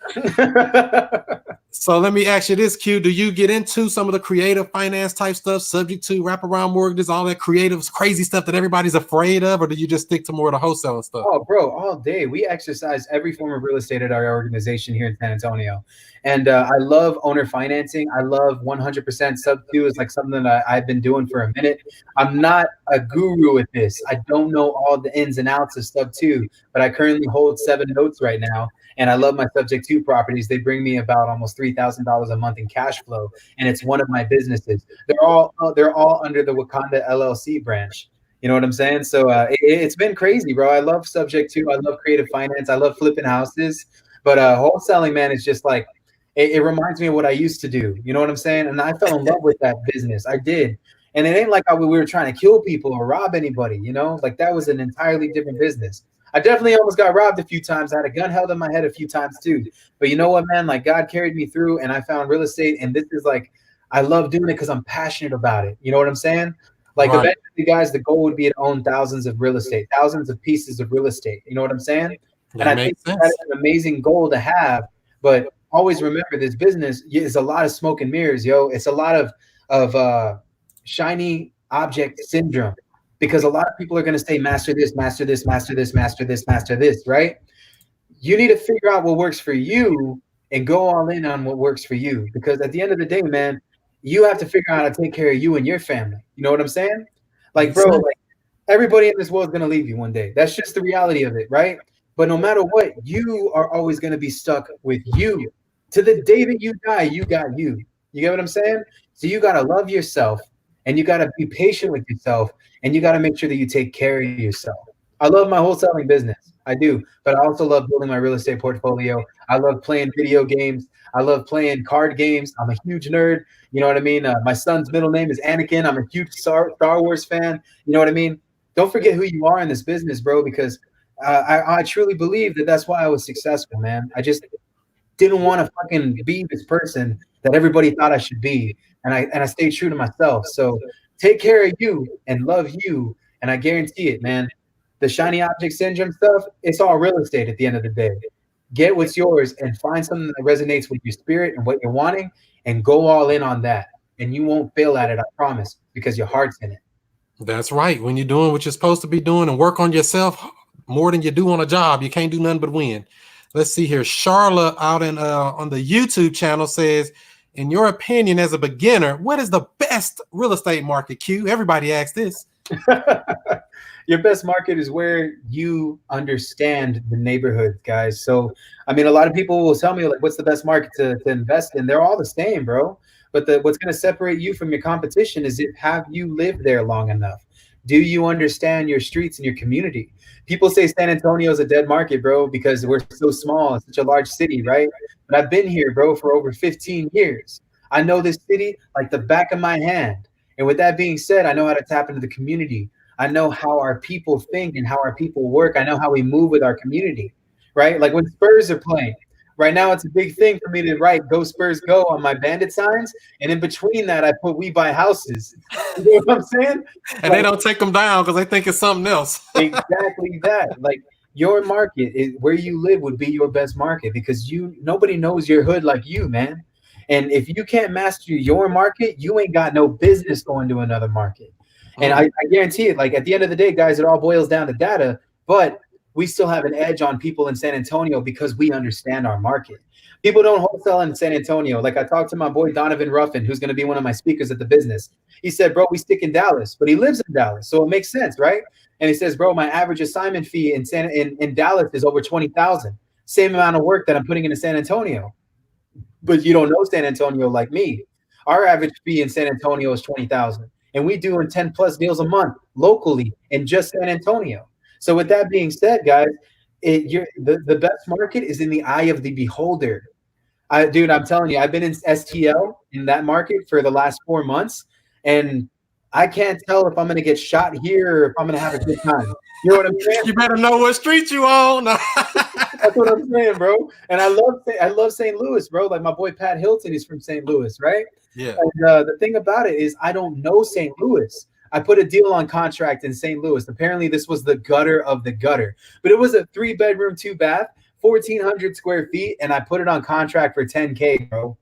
[SPEAKER 1] So let me ask you this, Q. Do you get into some of the creative finance type stuff, subject to wraparound mortgages, all that creative, crazy stuff that everybody's afraid of, or do you just stick to more of the wholesaling stuff?
[SPEAKER 3] Oh, bro, all day. We exercise every form of real estate at our organization here in San Antonio. And I love owner financing. I love 100% sub 2 is like something that I've been doing for a minute. I'm not a guru with this. I don't know all the ins and outs of sub 2, but I currently hold 7 notes right now. And I love my subject to properties. They bring me about almost $3,000 a month in cash flow, and it's one of my businesses. They're all under the Wakanda LLC branch. You know what I'm saying? So it's been crazy, bro. I love subject to. I love creative finance. I love flipping houses. But wholesaling, man, is just like it reminds me of what I used to do. You know what I'm saying? And I fell in love with that business. I did. And it ain't like we were trying to kill people or rob anybody. Like that was an entirely different business. I definitely almost got robbed a few times. I had a gun held in my head a few times too. But you know what, man? Like God carried me through, and I found real estate. And this is like, I love doing it because I'm passionate about it. You know what I'm saying? Like right. Eventually, guys, the goal would be to own thousands of real estate, thousands of pieces of real estate. You know what I'm saying? And I think that's an amazing goal to have. But always remember, this business is a lot of smoke and mirrors, yo. It's a lot of shiny object syndrome. Because a lot of people are going to say, master this, master this, master this, master this, master this, right? You need to figure out what works for you and go all in on what works for you. Because at the end of the day, man, you have to figure out how to take care of you and your family. You know what I'm saying? Like, bro, like everybody in this world is going to leave you one day. That's just the reality of it, right? But no matter what, you are always going to be stuck with you. To the day that you die, you got you. You get what I'm saying? So you got to love yourself, and you got to be patient with yourself. And you got to make sure that you take care of yourself. I love my wholesaling business. I do. But I also love building my real estate portfolio. I love playing video games. I love playing card games. I'm a huge nerd. You know what I mean? My son's middle name is Anakin. I'm a huge Star Wars fan. You know what I mean? Don't forget who you are in this business, bro, because I truly believe that that's why I was successful, man. I just didn't want to fucking be this person that everybody thought I should be. And I stayed true to myself. So take care of you and love you. And I guarantee it, man. The shiny object syndrome stuff, it's all real estate at the end of the day. Get what's yours and find something that resonates with your spirit and what you're wanting and go all in on that. And you won't fail at it, I promise, because your heart's in it.
[SPEAKER 1] That's right. When you're doing what you're supposed to be doing and work on yourself more than you do on a job, you can't do nothing but win. Let's see here. Charla out on the YouTube channel says, in your opinion, as a beginner, what is the best real estate market, Q? Everybody asks this.
[SPEAKER 3] Your best market is where you understand the neighborhood, guys. So, I mean, a lot of people will tell me, like, what's the best market to invest in? They're all the same, bro. But what's going to separate you from your competition is have you lived there long enough? Do you understand your streets and your community? People say San Antonio is a dead market, bro, because we're so small. It's such a large city, right? But I've been here, bro, for over 15 years. I know this city like the back of my hand. And with that being said, I know how to tap into the community. I know how our people think and how our people work. I know how we move with our community, right? Like when Spurs are playing, Right now, it's a big thing for me to write "Go Spurs Go" on my bandit signs, and in between that, I put "We buy houses." You know what I'm saying?
[SPEAKER 1] And they don't take them down because they think it's something else.
[SPEAKER 3] Exactly that. Like your market is where you live would be your best market because nobody knows your hood like you, man. And if you can't master your market, you ain't got no business going to another market. And I guarantee it, like at the end of the day, guys, it all boils down to data, but we still have an edge on people in San Antonio because we understand our market. People don't wholesale in San Antonio. Like I talked to my boy Donovan Ruffin, who's going to be one of my speakers at the business. He said, bro, we stick in Dallas, but he lives in Dallas. So it makes sense, right? And he says, bro, my average assignment fee in Dallas is over 20,000. Same amount of work that I'm putting into San Antonio. But you don't know San Antonio like me. Our average fee in San Antonio is 20,000. And we doing 10 plus deals a month locally in just San Antonio. So with that being said, guys, the best market is in the eye of the beholder. Dude, I'm telling you, I've been in STL in that market for the last 4 months, and I can't tell if I'm going to get shot here or if I'm going to have a good time. You know what I'm saying?
[SPEAKER 1] You better know what street you on.
[SPEAKER 3] That's what I'm saying, bro. And I love St. Louis, bro. Like my boy Pat Hilton is from St. Louis, right?
[SPEAKER 1] Yeah.
[SPEAKER 3] And the thing about it is I don't know St. Louis. I put a deal on contract in St. Louis. Apparently, this was the gutter of the gutter, but it was a 3-bedroom, 2-bath, 1,400 square feet, and I put it on contract for 10K, bro.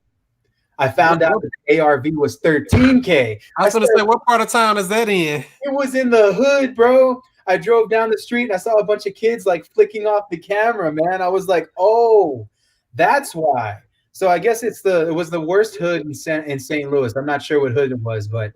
[SPEAKER 3] I found out that the ARV was 13K.
[SPEAKER 1] I was going to say, what part of town is that in?
[SPEAKER 3] It was in the hood, bro. I drove down the street and I saw a bunch of kids like flicking off the camera, man. I was like, oh, that's why. So I guess it was the worst hood in St. Louis. I'm not sure what hood it was, but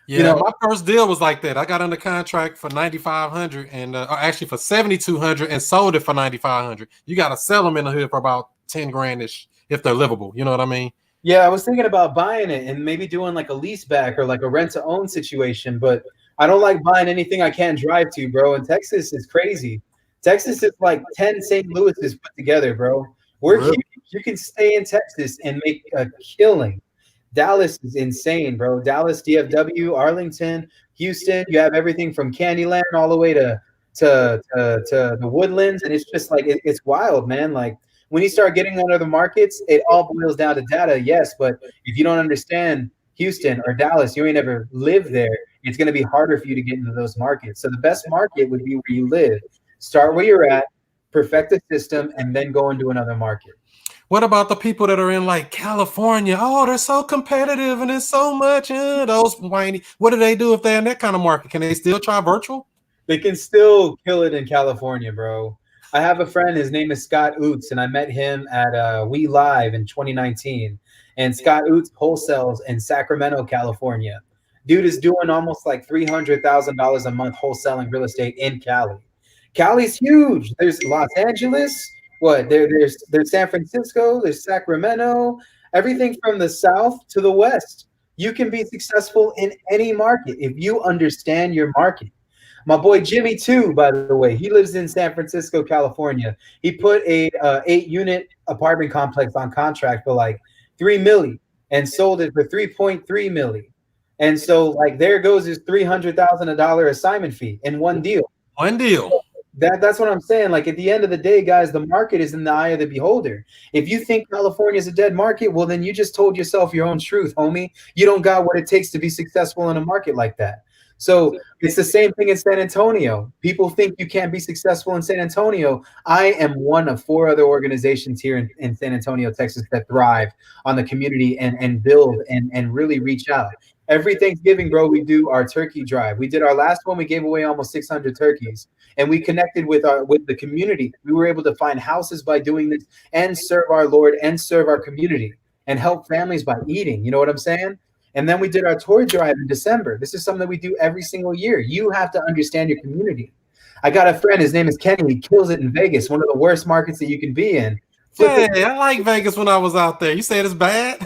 [SPEAKER 1] yeah, you know, my first deal was like that. I got under contract for 9,500 and actually for 7,200 and sold it for 9,500. You got to sell them in the hood for about 10 grandish if they're livable. You know what I mean?
[SPEAKER 3] Yeah, I was thinking about buying it and maybe doing like a lease back or like a rent to own situation, but I don't like buying anything I can't drive to, bro. And Texas is crazy. Texas is like 10 St. Louis's put together, bro. We're huge. You can stay in Texas and make a killing. Dallas is insane, bro. Dallas, DFW, Arlington, Houston. You have everything from Candyland all the way to the Woodlands, and it's just like it's wild, man. Like when you start getting under the markets, it all boils down to data, yes. But if you don't understand Houston or Dallas, you ain't ever lived there. It's going to be harder for you to get into those markets. So the best market would be where you live. Start where you're at, perfect the system, and then go into another market.
[SPEAKER 1] What about the people that are in like California? Oh, they're so competitive and it's so much. Those whiny. What do they do if they're in that kind of market? Can they still try virtual?
[SPEAKER 3] They can still kill it in California, bro. I have a friend. His name is Scott Oots, and I met him at We Live in 2019. And Scott Oots wholesales in Sacramento, California. Dude is doing almost like $300,000 a month wholesaling real estate in Cali. Cali's huge. There's Los Angeles. There's San Francisco. There's Sacramento. Everything from the south to the west. You can be successful in any market if you understand your market. My boy Jimmy too, by the way, he lives in San Francisco, California. He put a 8-unit apartment complex on contract for like $3 million and sold it for $3.3 million. And so, like, there goes his $300,000 assignment fee in one deal.
[SPEAKER 1] One deal.
[SPEAKER 3] That's what I'm saying. Like, at the end of the day, guys, the market is in the eye of the beholder. If you think California is a dead market, well, then you just told yourself your own truth, homie. You don't got what it takes to be successful in a market like that. So it's the same thing in San Antonio. People think you can't be successful in San Antonio. I am one of 4 other organizations here in San Antonio, Texas, that thrive on the community and build and really reach out. Every Thanksgiving, bro, we do our turkey drive. We did our last one. We gave away almost 600 turkeys, and we connected with the community. We were able to find houses by doing this and serve our Lord and serve our community and help families by eating. You know what I'm saying? And then we did our toy drive in December. This is something that we do every single year. You have to understand your community. I got a friend. His name is Kenny. He kills it in Vegas, one of the worst markets that you can be in.
[SPEAKER 1] Hey, I like Vegas when I was out there. You said it's bad?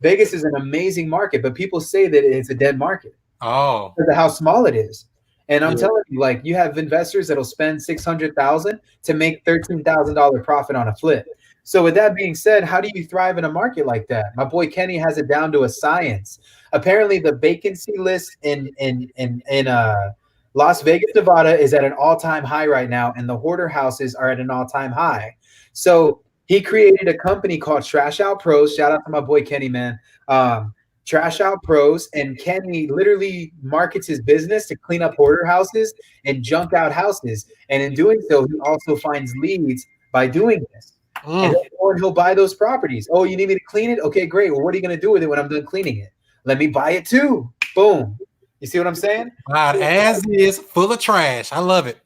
[SPEAKER 3] Vegas is an amazing market, but people say that it's a dead market.
[SPEAKER 1] Oh,
[SPEAKER 3] because of how small it is. And I'm telling you, like, you have investors that'll spend $600,000 to make $13,000 profit on a flip. So with that being said, how do you thrive in a market like that? My boy Kenny has it down to a science. Apparently, the vacancy list in Las Vegas, Nevada, is at an all-time high right now, and the hoarder houses are at an all-time high. So He created a company called Trash Out Pros. Shout out to my boy Kenny, man. Trash Out Pros, and Kenny literally markets his business to clean up hoarder houses and junk out houses. And in doing so, he also finds leads by doing this. And then he'll buy those properties. Oh, you need me to clean it? Okay, great. Well, what are you going to do with it when I'm done cleaning it? Let me buy it too. Boom. You see what I'm saying?
[SPEAKER 1] As is, full of trash. I love it.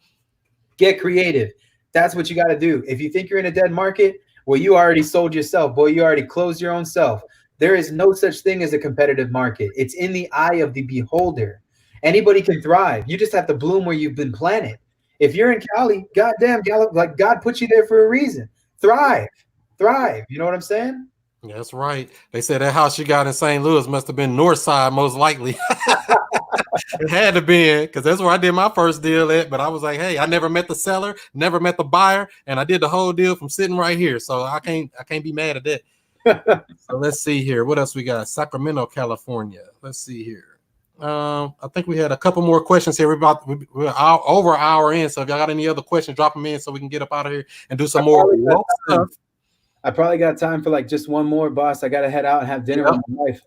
[SPEAKER 3] Get creative. That's what you got to do. If you think you're in a dead market, well, you already sold yourself, boy. You already closed your own self. There is no such thing as a competitive market. It's in the eye of the beholder. Anybody can thrive. You just have to bloom where you've been planted. If you're in Cali, goddamn, like God put you there for a reason. Thrive. You know what I'm saying?
[SPEAKER 1] That's right. They said that house you got in St. Louis must have been north side, most likely. It had to be, because that's where I did my first deal at. But I was like, hey, I never met the seller, never met the buyer, and I did the whole deal from sitting right here. So I can't be mad at that. So let's see here. What else we got? Sacramento, California. Let's see here. I think we had a couple more questions here. We're over an hour in. So if y'all got any other questions, drop them in so we can get up out of here and do some more stuff.
[SPEAKER 3] I probably got time for like just one more, boss. I got to head out and have dinner with my wife.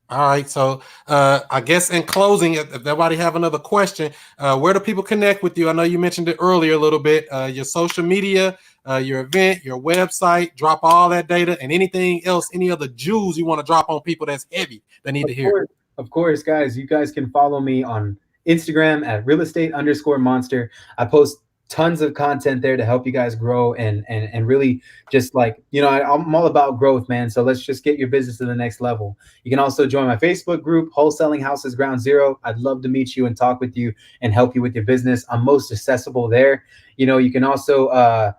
[SPEAKER 1] All right. So I guess in closing, if anybody have another question, where do people connect with you? I know you mentioned it earlier a little bit. Your social media, your event, your website, drop all that data and anything else, any other jewels you want to drop on people that's heavy that need to hear.
[SPEAKER 3] Of course, guys. You guys can follow me on Instagram at realestate_monster. I post tons of content there to help you guys grow and really just like, you know, I'm all about growth, man. So let's just get your business to the next level. You can also join my Facebook group, Wholesaling Houses Ground Zero. I'd love to meet you and talk with you and help you with your business. I'm most accessible there. You know, you can also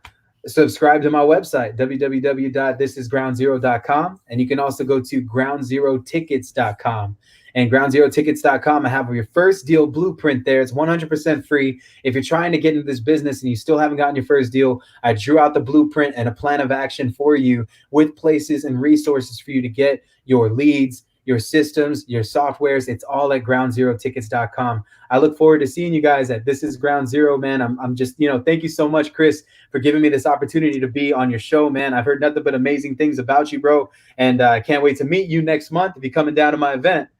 [SPEAKER 3] subscribe to my website, www.thisisgroundzero.com. And you can also go to groundzerotickets.com. And groundzerotickets.com, I have your first deal blueprint there. It's 100% free. If you're trying to get into this business and you still haven't gotten your first deal, I drew out the blueprint and a plan of action for you with places and resources for you to get your leads, your systems, your softwares. It's all at groundzerotickets.com. I look forward to seeing you guys at This Is Ground Zero, man. I'm just, you know, thank you so much, Chris, for giving me this opportunity to be on your show, man. I've heard nothing but amazing things about you, bro. And I can't wait to meet you next month if you're coming down to my event.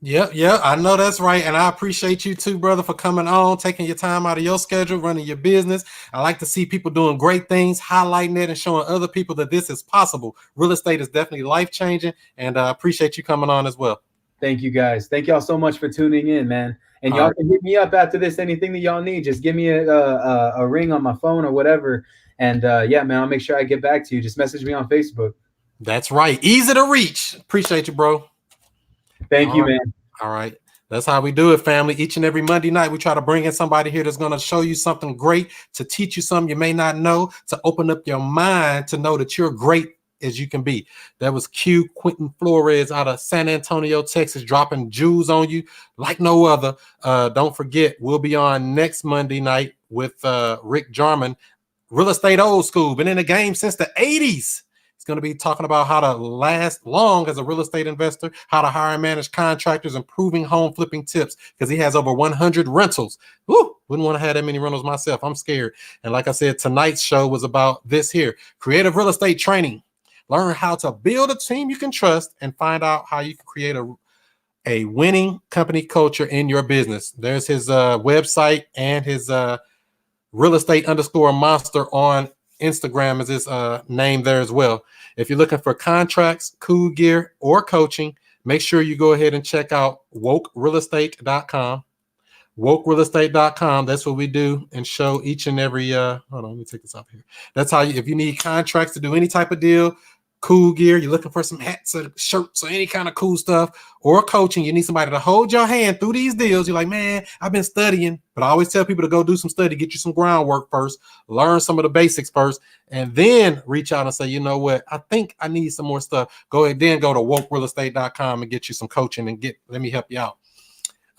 [SPEAKER 1] Yeah, I know that's right. And I appreciate you too, brother, for coming on, taking your time out of your schedule, running your business. I like to see people doing great things, highlighting it and showing other people that this is possible. Real estate is definitely life-changing, and I appreciate you coming on as well.
[SPEAKER 3] Thank you, guys. Thank y'all so much for tuning in, man. And y'all can hit me up after this, anything that y'all need. Just give me a ring on my phone or whatever. And yeah, man, I'll make sure I get back to you. Just message me on Facebook.
[SPEAKER 1] That's right. Easy to reach. Appreciate you, bro.
[SPEAKER 3] Thank you, man.
[SPEAKER 1] All right. That's how we do it, family. Each and every Monday night, we try to bring in somebody here that's going to show you something great, to teach you something you may not know, to open up your mind to know that you're great as you can be. That was Quentin Flores out of San Antonio, Texas, dropping jewels on you like no other. Don't forget, we'll be on next Monday night with Rick Jarman, Real Estate Old School. Been in the game since the 80s. It's going to be talking about how to last long as a real estate investor, how to hire and manage contractors, improving home flipping tips, because he has over 100 rentals. Woo, wouldn't want to have that many rentals myself. I'm scared. And like I said, tonight's show was about this here, creative real estate training. Learn how to build a team you can trust and find out how you can create a winning company culture in your business. There's his website and his real estate_monster on Instagram is his name there as well. If you're looking for contracts, cool gear, or coaching, make sure you go ahead and check out wokerealestate.com. wokerealestate.com. That's what we do and show each and every hold on, let me take this off here. That's how if you need contracts to do any type of deal, cool gear, you're looking for some hats or shirts or any kind of cool stuff, or coaching, you need somebody to hold your hand through these deals. You're like, man, I've been studying, but I always tell people to go do some study, get you some groundwork first, learn some of the basics first, and then reach out and say, you know what, I think I need some more stuff. Go ahead, then go to wokerealestate.com and get you some coaching and let me help you out.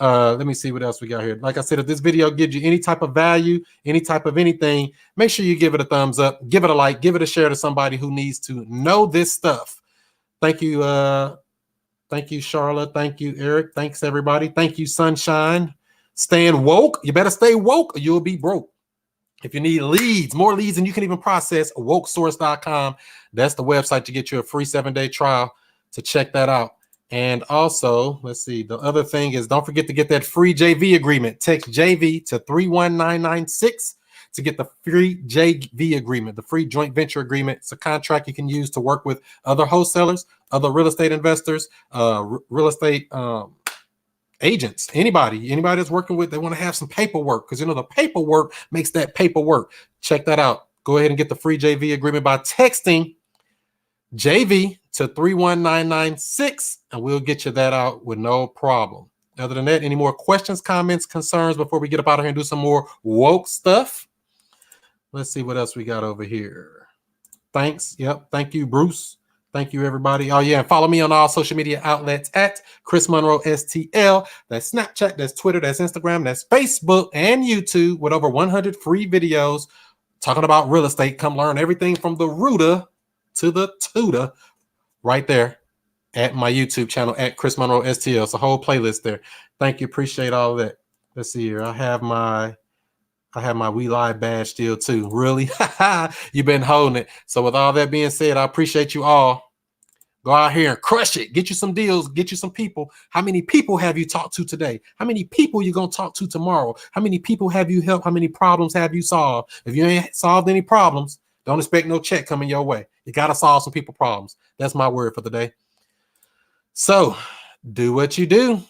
[SPEAKER 1] Let me see what else we got here. Like I said, if this video gives you any type of value, any type of anything, make sure you give it a thumbs up, give it a like, give it a share to somebody who needs to know this stuff. Thank you. Thank you, Charlotte. Thank you, Eric. Thanks, everybody. Thank you, Sunshine. Staying woke. You better stay woke or you'll be broke. If you need leads, more leads than you can even process, wokesource.com. That's the website to get you a free 7-day trial to check that out. And also, let's see, the other thing is don't forget to get that free JV agreement. Text JV to 31996 to get the free JV agreement, the free joint venture agreement. It's a contract you can use to work with other wholesalers, other real estate investors, real estate agents, anybody that's working with, they want to have some paperwork because, you know, the paperwork makes that paperwork. Check that out. Go ahead and get the free JV agreement by texting JV to 31996 and we'll get you that out with no problem. Other than that, any more questions, comments, concerns before we get up out of here and do some more woke stuff? Let's see what else we got over here. Thanks. Yep. Thank you, Bruce. Thank you, everybody. Oh, yeah. And follow me on all social media outlets at Chris Monroe STL. That's Snapchat, that's Twitter, that's Instagram, that's Facebook and YouTube with over 100 free videos talking about real estate. Come learn everything from the rooter to the tutor right there at my YouTube channel at Chris Monroe STL. It's a whole playlist there. Thank you. Appreciate all of that. Let's see here. I have my We Live badge still too. Really? You've been holding it. So with all that being said, I appreciate you all. Go out here and crush it. Get you some deals. Get you some people. How many people have you talked to today? How many people you going to talk to tomorrow? How many people have you helped? How many problems have you solved? If you ain't solved any problems, don't expect no check coming your way. You got to solve some people problems. That's my word for the day. So do what you do.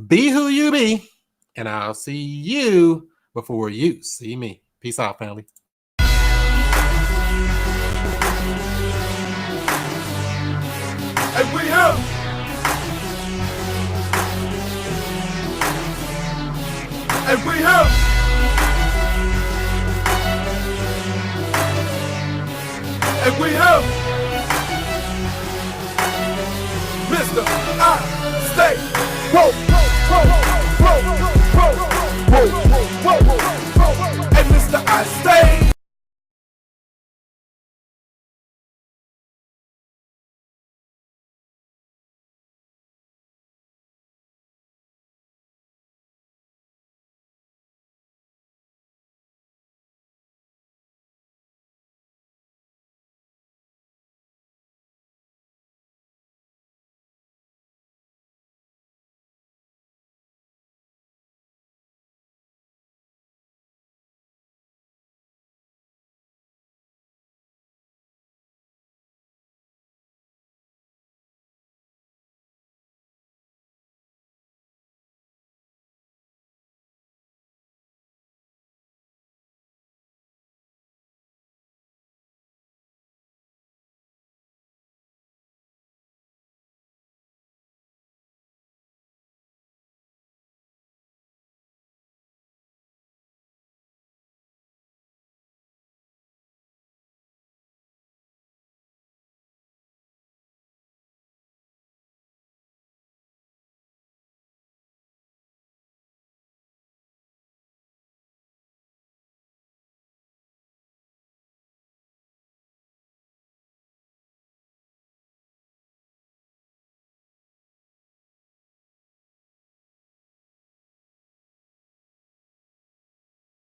[SPEAKER 1] Be who you be. And I'll see you before you see me. Peace out, family.
[SPEAKER 2] And we here. And we here. And we here. Mr. I stay woke. And Mr. I stay